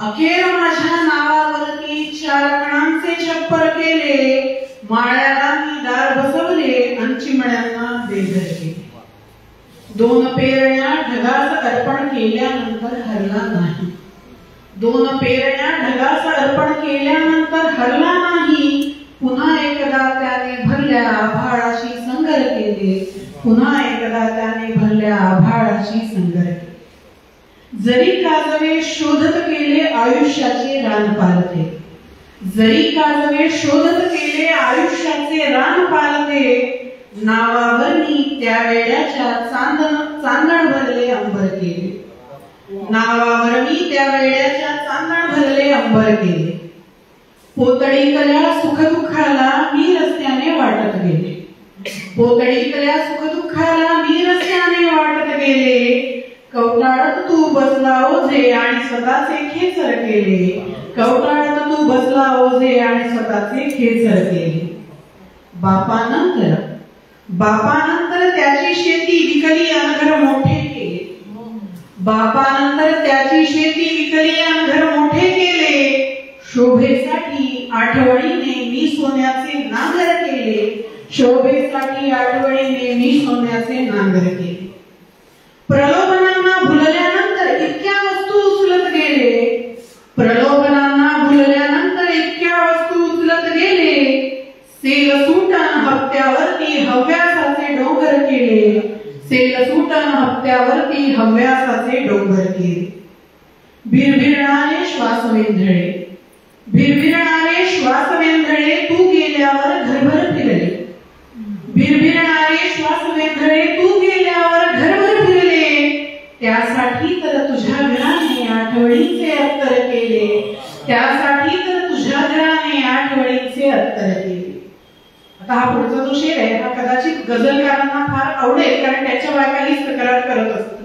अखेर माझ्या नावावरती 4 कणांचे छप्पर केले, माळ्याला मी दार बसवले आणि चिमण्यांना बेघर केले. 2 पेरण्या ढगास अर्पण केल्यानंतर हरला नाही. 2 पेरण्या ढगास अर्पण केल्यानंतर हरला नाही. पुन्हा एकदा त्याने भरल्या आभाळाशी संगर केले, पुन्हा एकदा त्याने भरल्या आभाळाशी संगर केले. जरी काजवे शोधत केले आयुष्याचे रान पालते, जरी काजवे शोधत केले आयुष्याचे रान पालते, नावावर मी त्या वेड्याच्या चांदण भरले अंबर केले, नावावर मी त्या वेड्याच्या चांदण भरले अंबर केले. पोतडीकल्या सुखदुःखाला मी रस्त्याने वाटत गेले, पोतडीकल्या सुखदुःखाला मी रस्त्याने वाटत गेले. कवटाळत तू बसला ओझे आणि स्वतःचे खेचर केले, कवटाळत तू बसला ओझे आणि स्वतःचे खेचर केले. बापानंतर त्याची शेती विकली आणि घर मोठे केले, बापानंतर त्याची शेती विकली आणि घर मोठे केले. शोभेसाठी आठवणीने मी सोन्याचे नांगर केले, शोभेसाठी आठवणीने मी सोन्याचे नांगर केले. प्रलोभनांना भुलल्यानंतर इतक्या वस्तू उचलत गेले, प्रलोभनांना भुलल्यानंतर इतक्या वस्तू उचलत गेले. सेलसूटन हप्त्यावरती हव्यासाचे डोंगर केले, सेलसूटन हप्त्यावरती हव्यासाचे डोंगर केले. भिरभिरणारे श्वास वेंधळे, भिरभिरणारे श्वास वेंधळे तू गेल्यावर घरभर फिरले, भिरभिरणारे श्वास वेंधळे तू गेल्यावर घरभर फिरले. त्यासाठी तर तुझ्या घराने आठवणीचे अत्तर केले, त्यासाठी तर तुझ्या घराने आठवणीचे अत्तर केले. आता हा पुढचा जो शेर आहे हा कदाचित गझलकारांना फार आवडेल, कारण त्याच्या बायका हीच तक्रार करत असतात.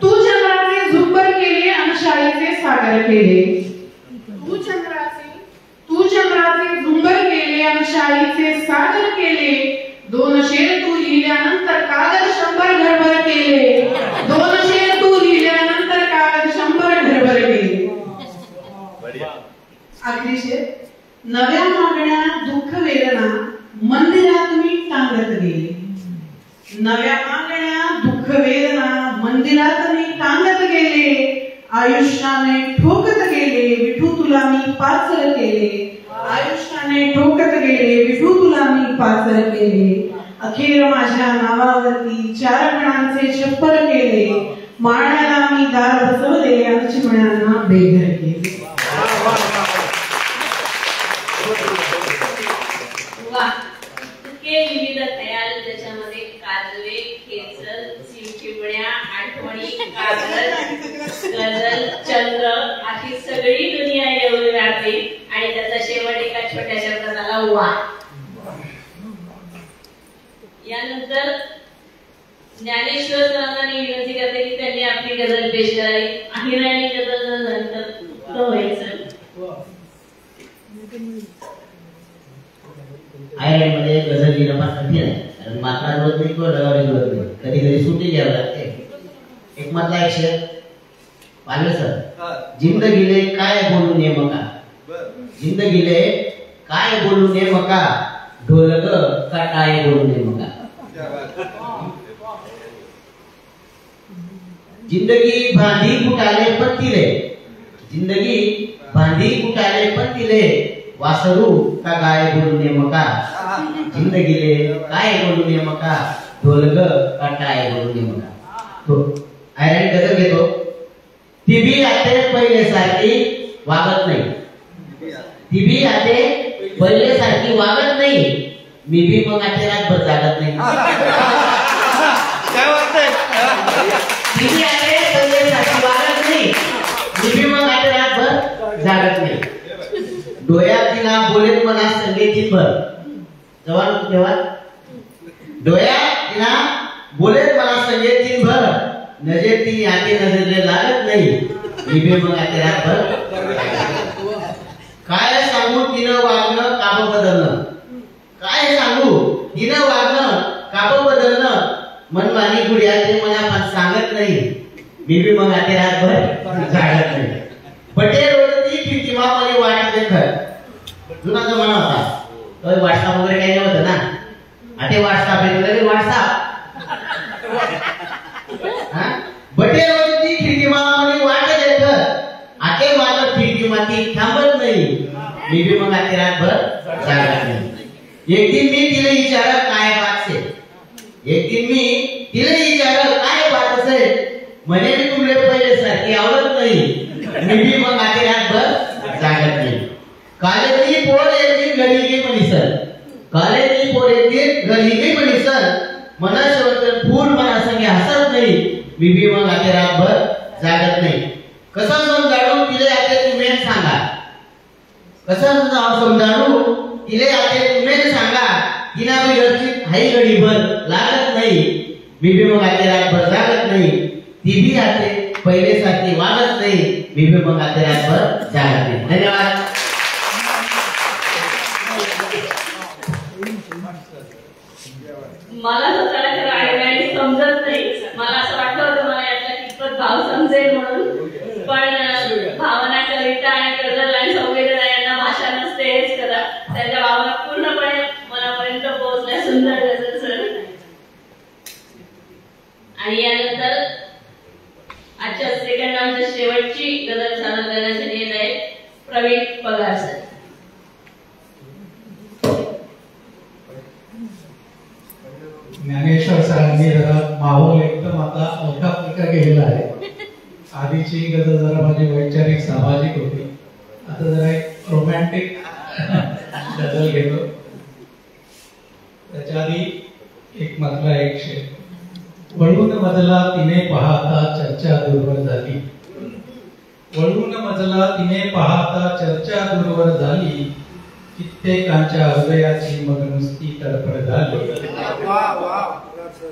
तू चंद्राचे झुंबर केले आणि शाळेचे सागर केले, तू चंद्राचे झुंबर केले आणि शाळेचे सागर केले. 2 शेर तू लिहिल्यानंतर कागद 100 घरभर केले, 2 शेर तू लिहिल्यानंतर कागद 100 घरभर केले. अगदी शेर. नव्या मागण्या दुःख वेदना मंदिरात मी टांगत गेले, नव्या मागण्या दुःख वेदना मंदिरात मी टांगत गेले. आयुष्याने ठोकत गेले विठू तुला मी पाचर केले, आयुष्याने ठोकत गेले विठू तुला मी पाचर केले. अखेर माझ्या नावावरती 4 कणांचे छप्पर केले, माळ्याला मी दार बसवले आणि चिमण्यांना बेघर केले. इतके विविध ख्याल त्याच्यामध्ये काजवे, खेचर, चिमचिमण्या, आठवणी, कागद, गझल, चंद्र अशी सगळी दुनिया येऊन राहते आणि त्याचा शेवट एका छोट्याशा प्रकाराला वा. यानंतर ज्ञानेश्वर सरांनी विनंती करते की त्यांनी आपली गझल पेश करावी. अहिराणी गझल नंतर व्हायचं. आयराणीमध्ये गझल लिहिणं फार कठीण आहे, कारण मात्रा जुळत नाही किंवा डगावरी जुळत नाही, कधी कधी सुटी घ्यावी लागते. एक मधला एक शेर पाहिलं सर. जिंदगीले काय बोलू नेमका, जिंदगीले काय बोलू नेमका, ढोलक का टाय बोलू नेमका. जिंदगी बांधी कुटाले पत्तीले, जिंदगी बांधी कुटाले पत्तीले, वासरू का गाय बोलू नेमका. जिंदगीले काय बोलू नेमका, ढोलक का टाय बोलू नेमका. तो आयराणी गजल घेतो. ती बी आते पहिले सारखी वागत नाही, ती बी आते पहिले सारखी वागत नाही, मी बी मग आते रातभर जागत नाही. काय वाटतंय? ती बी आते पहिले सारखी वागत नाही, मी बी मग आते रातभर जागत नाही. डोळ्यात तिला बोलेत मना संगीत भर, जवान तेव्हा डोळ्यात तिला बोलेत मना संगीत भर, नजर ती आते नजरेला लागत नाही, मी बी मग आते रातभर. काय सांग सांगू तिनं वागणं काप बदलणं, काय सांगू तिनं वागणं काप बदलणं, मनमानी गुड्या ते मला पण सांगत नाही, मी बी मग आता रातभर जागत नाही. पटेल वरती किंवा मला वाट देखत जुना जमाना होता, तो व्हॉट्सअप वगैरे काही नव्हतं ना. आता व्हॉट्सअप आहे, व्हॉट्सअप बटेल वरती खिडकीमा मला वाट देखत, आता वाटत खिडकीमा ती थांबत नाही, मी बी मग आता रातभर जागत नाही. एक दिन मी तिला विचारलं काय बात से, एक दिन मी तिला विचारलं काय बात असेल, म्हणे मी तुमले पहिले सारखी आवडत नाही, मी बी मग आता रातभर जागत नाही. कॉलेजची पोर एक दिन घरी गेली म्हणी सर, कॉलेजची पोर एक दिन घरी गेली म्हणी सर, मना शेवट फूल मना संगे हसत नाही, मी बी मग आता रातभर जागत नाही. कसं समजावून तिला आता तुम्ही सांगा, कसं समजावून तिले आता तुम्ही सांगा, तिना बी घरची हाई घडीभर लागत नाही, मी बी मग आता रातभर जागत नाही. ती बी आता पहिले सारखी वागत नाही, मी बी मग आता रातभर जागत नाही. धन्यवाद. मला स्वतःला खरं आईबाई समजत नाही, मला असं वाटलं होतं मला यातला कितपत भाव समजेल म्हणून, पण भावना कविता आणि गझल आणि संवेदना यांना भाषा नसते हेच करा, त्यांच्या भावना पूर्णपणे मनापर्यंत पोहोचल्या. सुंदर गझल सर. आणि यानंतर आजच्या सेकंड राऊंडच्या शेवटची गझल सादर करण्यासाठी येत आहे प्रवीण पगार सर. ज्ञानेश्वर सरांनी जरा माहोल एकदम आता हलका फुलका केलेला आहे. आधीची गझल जरा माझी वैचारिक सामाजिक होती, आता जरा एक रोमॅन्टिक गझल घेतो. त्याच्या आधी एक मधला एक शेर. वळून मजला तिने पाहता चर्चा दूरवर झाली, वळून मजला तिने पाहता चर्चा दूरवर झाली, कित्येकांच्या हृदयाची मग नुसती तडफड झाली.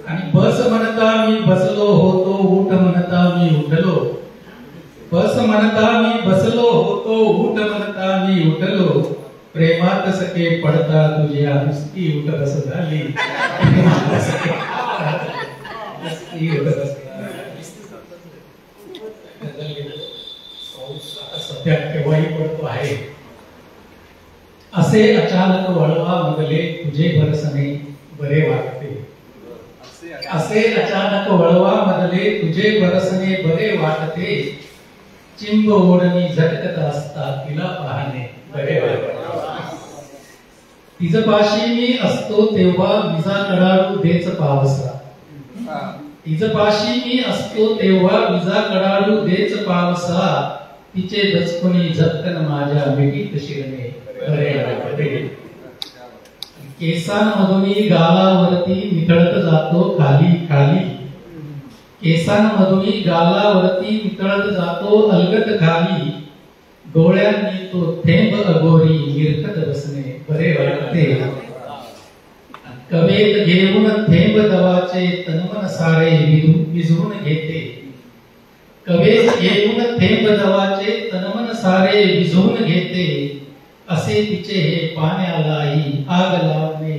आणि बस म्हणता मी बसलो होतो, उठ म्हणता मी उठलो, बस म्हणता मी बसलो होतो, उठ म्हणता मी उठलो, प्रेमात सखे पडता तुझ्या नुसती उठ बस झाली. सध्या केव्हाही पडतो आहे. असे अचानक वळवा मगले तुझे बरसणे बरे वाटते, असे अचानक वळवा मगले तुझे बरसणे बरे वाटते, चिंब ओढणी झटकत असता तिला पाहणे बरे वाटते. तिजपाशी मी असतो तेव्हा विजा कडाडू देच पावसा, तिजपाशी मी असतो तेव्हा विजा कडाडू देच पावसा, तिचे दचकुनी झटकन माझ्या मिठीत शिरणे बरे वाटते. केसांमधून गालावरती मितळत जातो खाली खाली, केसांमधून गालावरती मितळत जातो अलगद खाली, डोळ्यांनी तो थेंब अगोरी निरखत बसणे बरे वाटते. कवेत घेऊन थेंब दवाचे तनमन सारे विझवून घेते, कवेत घेऊन थेंब दवाचे तनमन सारे विझवून घेते, असे तिचे हे पाण्यालाही आग लावणे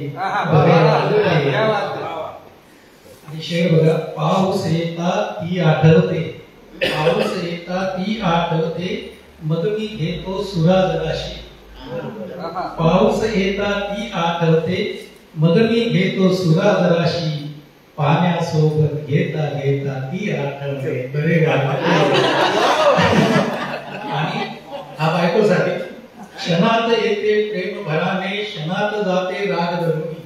बरे वाटते. आणि शेर बघा. पाऊस येता ती आठवते, पाऊस येता ती आठवते, मग मी घेतो सुरा जराशी, पाऊस येता ती आठवते, मग मी घेतो सुरा जराशी, पाण्यासोबत घेता घेता ती आठवते बरे वाटते. आणि हा बायकोसाठी. क्षणात येते प्रेम भराने, क्षणात जाते राग धरुनी,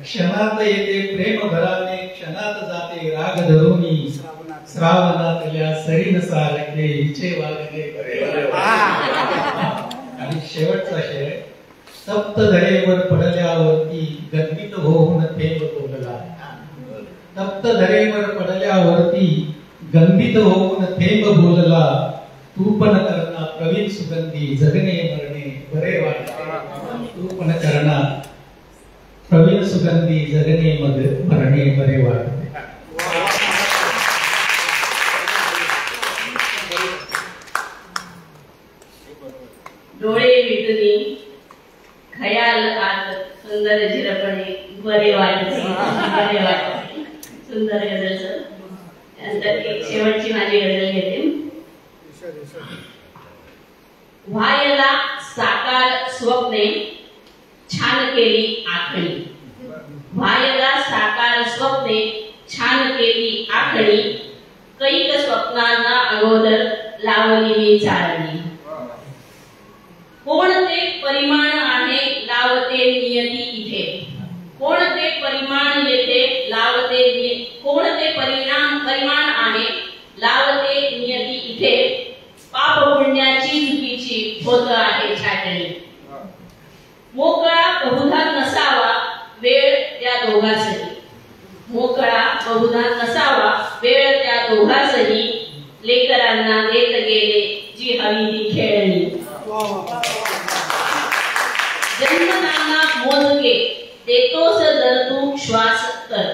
क्षणात येते प्रेम भराने, क्षणात जाते राग धरुनी, श्रावणातल्या सरीन सारखे हिचे वागणे बरे. आणि शेवटचा शेर. सप्त धरेवर पडल्यावरती गंभीर होऊन थेंब बोलला, सप्त धरेवर पडल्यावरती गंभीर होऊन थेंब बोलला, तू पण करना प्रवीण सुगंधी जगणे मरणे बरे वाटते, तू पण करना प्रवीण सुगंधी जगणे मरणे बरे वाटते. डोळे मिटुनी खयाल आत सुंदर झिरपणे बरे वाटते बरे वाटते. सुंदर गझल सर. त्यानंतर एक शेवटची माझी गझल घेते. व्हायला साकार स्वप्ने छान केली आखणी. व्हायला साकार स्वप्ने छान केली आखणी. कैक स्वप्नांना अगोदर लावली मी चाळणी. कोणते परिमाण आहे लावते नियती इथे. कोणते परिमाण येथे लावते कोणते परिमाण आहे लावते नियती इथे. पाप पुण्याची चुकीची होत आहे छाटणी. मोकळा बहुधा नसावा वेळ त्या दोघांसही. मोकळा बहुधा नसावा वेळ त्या दोघांसही. लेकरांना देत गेले जी हवी ती खेळणी. जन्मताना मोजके देतोस जर तू श्वास तर.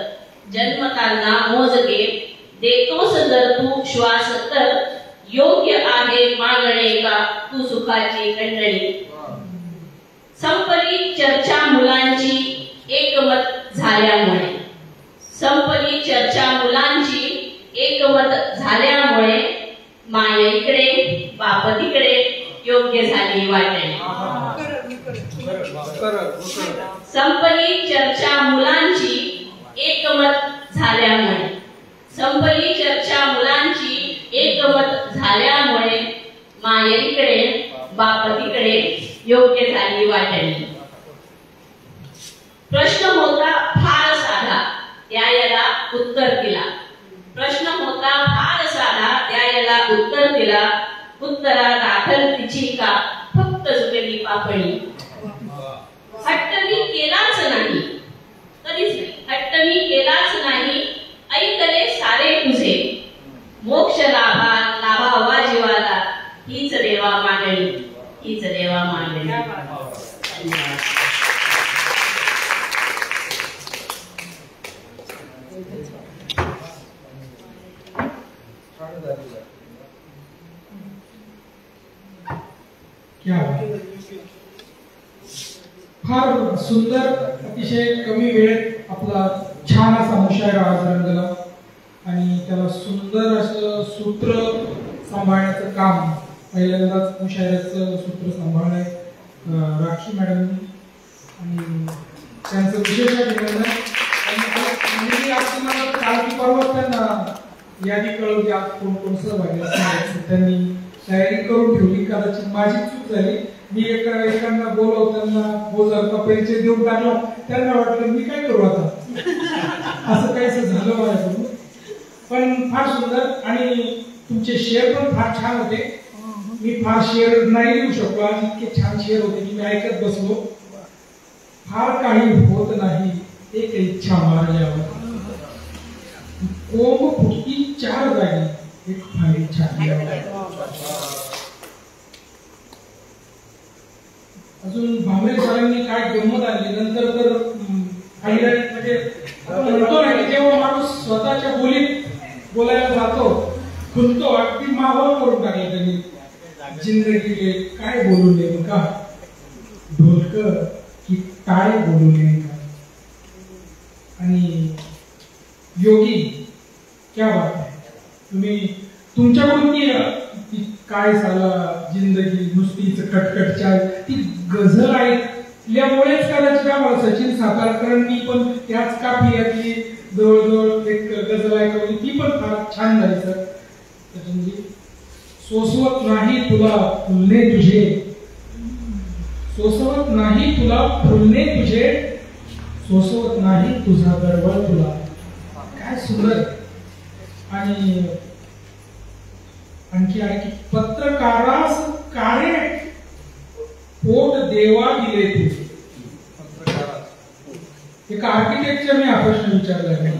जन्मताना मोजके देतोस जर तू श्वास तर. योग्य आहे मागणे का तू सुखाची कंडणी. संपली चर्चा मुलांची एकमत झाल्यामुळे. संपली चर्चा मुलांची एकमत झाल्यामुळे. माया इकडे बाप तिकडे योग्य झाली वाटणी. संपली चर्चा मुलांची एकमत झाल्यामुळे. संपली चर्चा मुलांची एकमत झाल्यामुळे. माया इकडे बाप तिकडे योग्य झाली वाटणी. प्रश्न होता फार साधा त्याला उत्तर दिला. प्रश्न होता फार साधा त्याला उत्तर दिला. उत्तरा दाखल तिची का फक्त चुकली पापणी. हट्ट मी केलाच नाही कधीच नाही. हट्ट मी केलाच नाही ऐकले सारे तुझे. मोक्ष लाभावा जीवाला हीच देवा मागणी. हीच देवा मागणी. फार सुंदर अतिशय कमी वेळेत आपला छान असा मुशायरा आज रंगला आणि त्याला सुंदर असं सूत्र सांभाळण्याचं काम पहिल्यांदाच मुशायऱ्याचं सूत्र सांभाळलंय राखी मॅडमनी आणि त्यांचं विशेष अभिनंदन. मला काल की परवा त्यांना यादी कळवली आज कोण कोण सहभागी असणार. त्यांनी तयारी करून ठेवली. कदाचित माझी चूक झाली. मी एकांना बोलवताना परिचय देऊन टाकला. त्यांना वाटलं मी काय करू आता असं काहीच झालं माझ्याकडून. पण फार सुंदर आणि तुमचे शेअर पण फार छान होते. मी फार शेअर नाही लिहू शकलो आज. इतके छान शेअर होते की मी ऐकत बसलो. फार काही होत नाही एक इच्छा मारल्यावर. कोंब फुटकी 4 जागी एक फारी छान. अजून भांबरे सरांनी काय गंमत आणली नंतर तर काही म्हणजे म्हणतो ना की जेव्हा माणूस स्वतःच्या बोलीत बोलायला जातो खुलतो. अगदी माहोल करून टाकला त्यांनी. जिंदगीले काय बोलू नये का ढोलक की टाळे बोलू नये का. आणि योगी क्या बात आहे. तुम्ही तुमच्याकडून ती काय साला जिंदगी नुसतीच कटकटच्या ती गझल ऐकल्यामुळेच कदाचित आम्हाला सचिन सातारकरांनी पण त्याच काफियातली जवळजवळ एक गझल ऐकवली. ती पण फार छान झाली सर. सचिनजी सोसवत नाही तुला फुलणे तुझे. सोसवत नाही तुला फुलणे तुझे. सोसवत नाही तुझा गडबड तुला. काय सुंदर. आणि आणखी आहे की पत्रकारास काळे पोट देवा दिले तू. एक आर्किटेक्चरने हा प्रश्न विचारला आहे.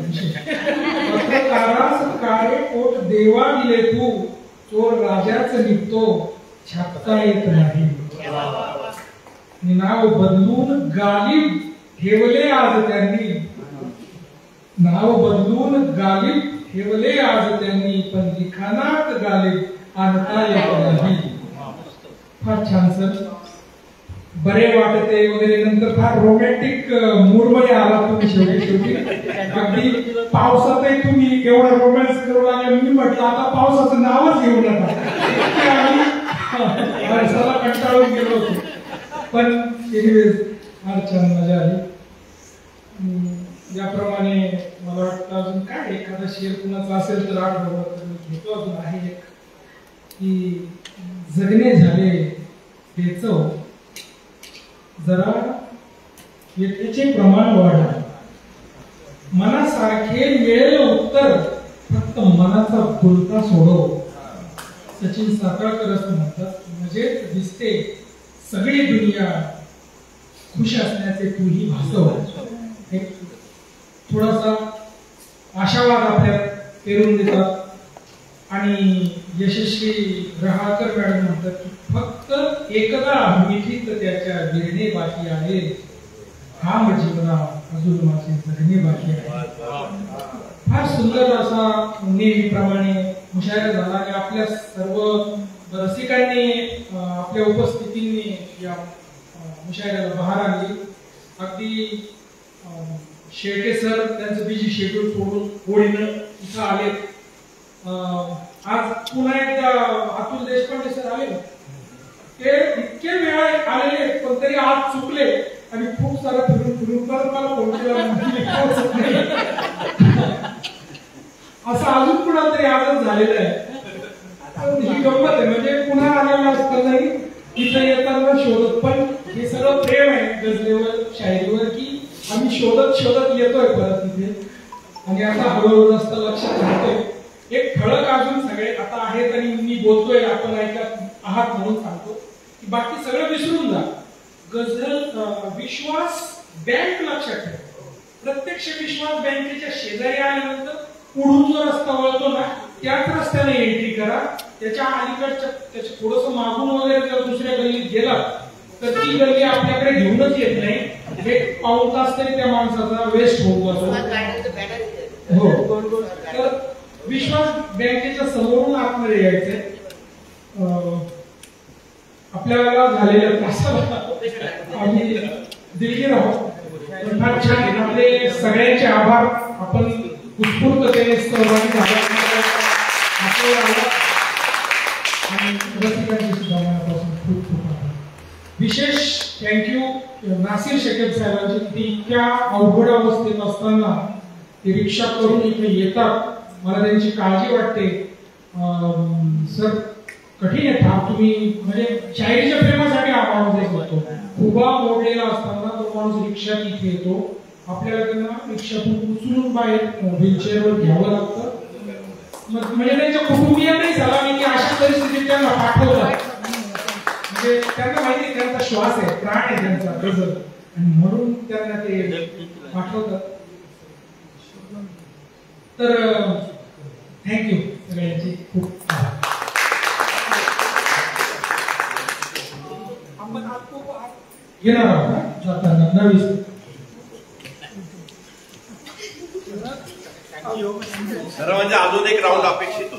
पत्रकारास काळे पोट देवा दिले तू. चोर राजाच निघतो छापता येत नाही. नाव बदलून गालिब ठेवले आज त्यांनी. नाव बदलून गालिब ठेवले आज त्यांनी. पण लिखाणात गालिब आणता येत नाही. फार छान सर, बरे वाटते वगैरे, नंतर फार रोमॅन्टिक मूड मध्ये आला तुम्ही शेवटी. अगदी पावसातही तुम्ही एवढा रोमॅन्स करू लागले. मी म्हटलं आता पावसाचं नावच घेऊ नका, पावसाला कंटाळून गेलो होतो. पण एनिवेज फार छान मजा आली. याप्रमाणे मला वाटतं अजून काय एखादा शेअर कुणाचा असेल तर आठवलं तर मी घेतो. अजून आहे एक की जगणे झाले बेचव, जरा येथेचे प्रमाण वाढा, मनासारखे मिळेल उत्तर, फक्त मनाचा बोलता सोडव. सचिन साताळकर असं म्हणतात, मजेत दिसते सगळी दुनिया, खुश असण्याचे तूही भासव. एक थोडासा आशावाद आपल्यात पेरून देतात. आणि यशस्वी रहाकर मॅडम म्हणतात की फक्त एकदा मिठीत त्याच्या गिरणे बाकी आहे, हा जीवना अजून माझे जगणे बाकी आहे. फार सुंदर असा नेहमीप्रमाणे मुशायरा झाला आणि आपल्या सर्व रसिकांनी आपल्या उपस्थितीने या मुशायऱ्याला बहार आली. अगदी शेळके सर त्यांचं बिझी शेड्यूल सोडून ओळीनं इथं आले. आज पुन्हा एकदा अतुल देशपांडे सर आले. ते इतके वेळा आलेले पण तरी आज चुकले आणि खूप सारं फिरून परत मला फोन केला, असं अजून कुणातरी आजच झालेलं आहे. ही गंमत आहे, म्हणजे पुन्हा आलेला असतानाही इथं येताना शोधत. पण हे सगळं प्रेम आहे गझलेवर शायरीवर की आम्ही शोधत येतोय परत तिथे. आणि आता हळूहळू जास्त लक्षात राहतोय. एक ठळक अजून सगळे आता आहेत आणि मी बोलतोय आपण ऐकत आहात म्हणून सांगतो की बाकी सगळं विसरून जा. गझल विश्वास बँक लक्षात ठेवा. प्रत्यक्ष विश्वास बँकेच्या शेजारी आल्यानंतर पुढून जो रस्ता वळतो ना त्याच रस्त्याने एंट्री करा. त्याच्या अलीकडच्या त्याच्या थोडस मागून वगैरे जर दुसऱ्या गल्लीत गेला तर ती गल्ली आपल्याकडे घेऊनच येत नाही. एक पाऊण तास तरी त्या माणसाचा वेस्ट होऊन जातो. हो, तर विश्वास बँकेच्या समोरून आतमध्ये यायचंय. आपल्याला झालेल्या त्रासाला आम्ही दिलगीर आहोत. फार छान, आपले सगळ्यांचे आभार. आपण उत्स्फूर्ततेने सहभागी झाल्याबद्दल आणि रसिकांची सुद्धा मनापासून खूप खूप आभार. विशेष थँक्यू नासिर शकीब साहेबांची. ती इतक्या अवघड अवस्थेत असताना ते रिक्षा करून इथे येतात. मला त्यांची काळजी वाटते. सर कठीण आहे फार. तुम्ही म्हणजे शायरीच्या प्रेमासाठी हा माणूस येतो. खुबा मोडलेला असताना तो माणूस रिक्षात इथे येतो. आपल्याला त्यांना रिक्षातून उचलून बाहेर व्हीलचेअरवर घ्यावं लागतं. म्हणजे त्यांच्या कुटुंबियांनाही झाला नाही की अशा परिस्थितीत त्यांना पाठवतात. म्हणजे त्यांना माहिती त्यांचा श्वास आहे, प्राण आहे त्यांचा गझल, आणि म्हणून त्यांना ते पाठवतात. तर थँक्यू सगळ्यांची खूप. येणार आहोत जाताना नवी. खरं म्हणजे अजून एक राऊंड अपेक्षित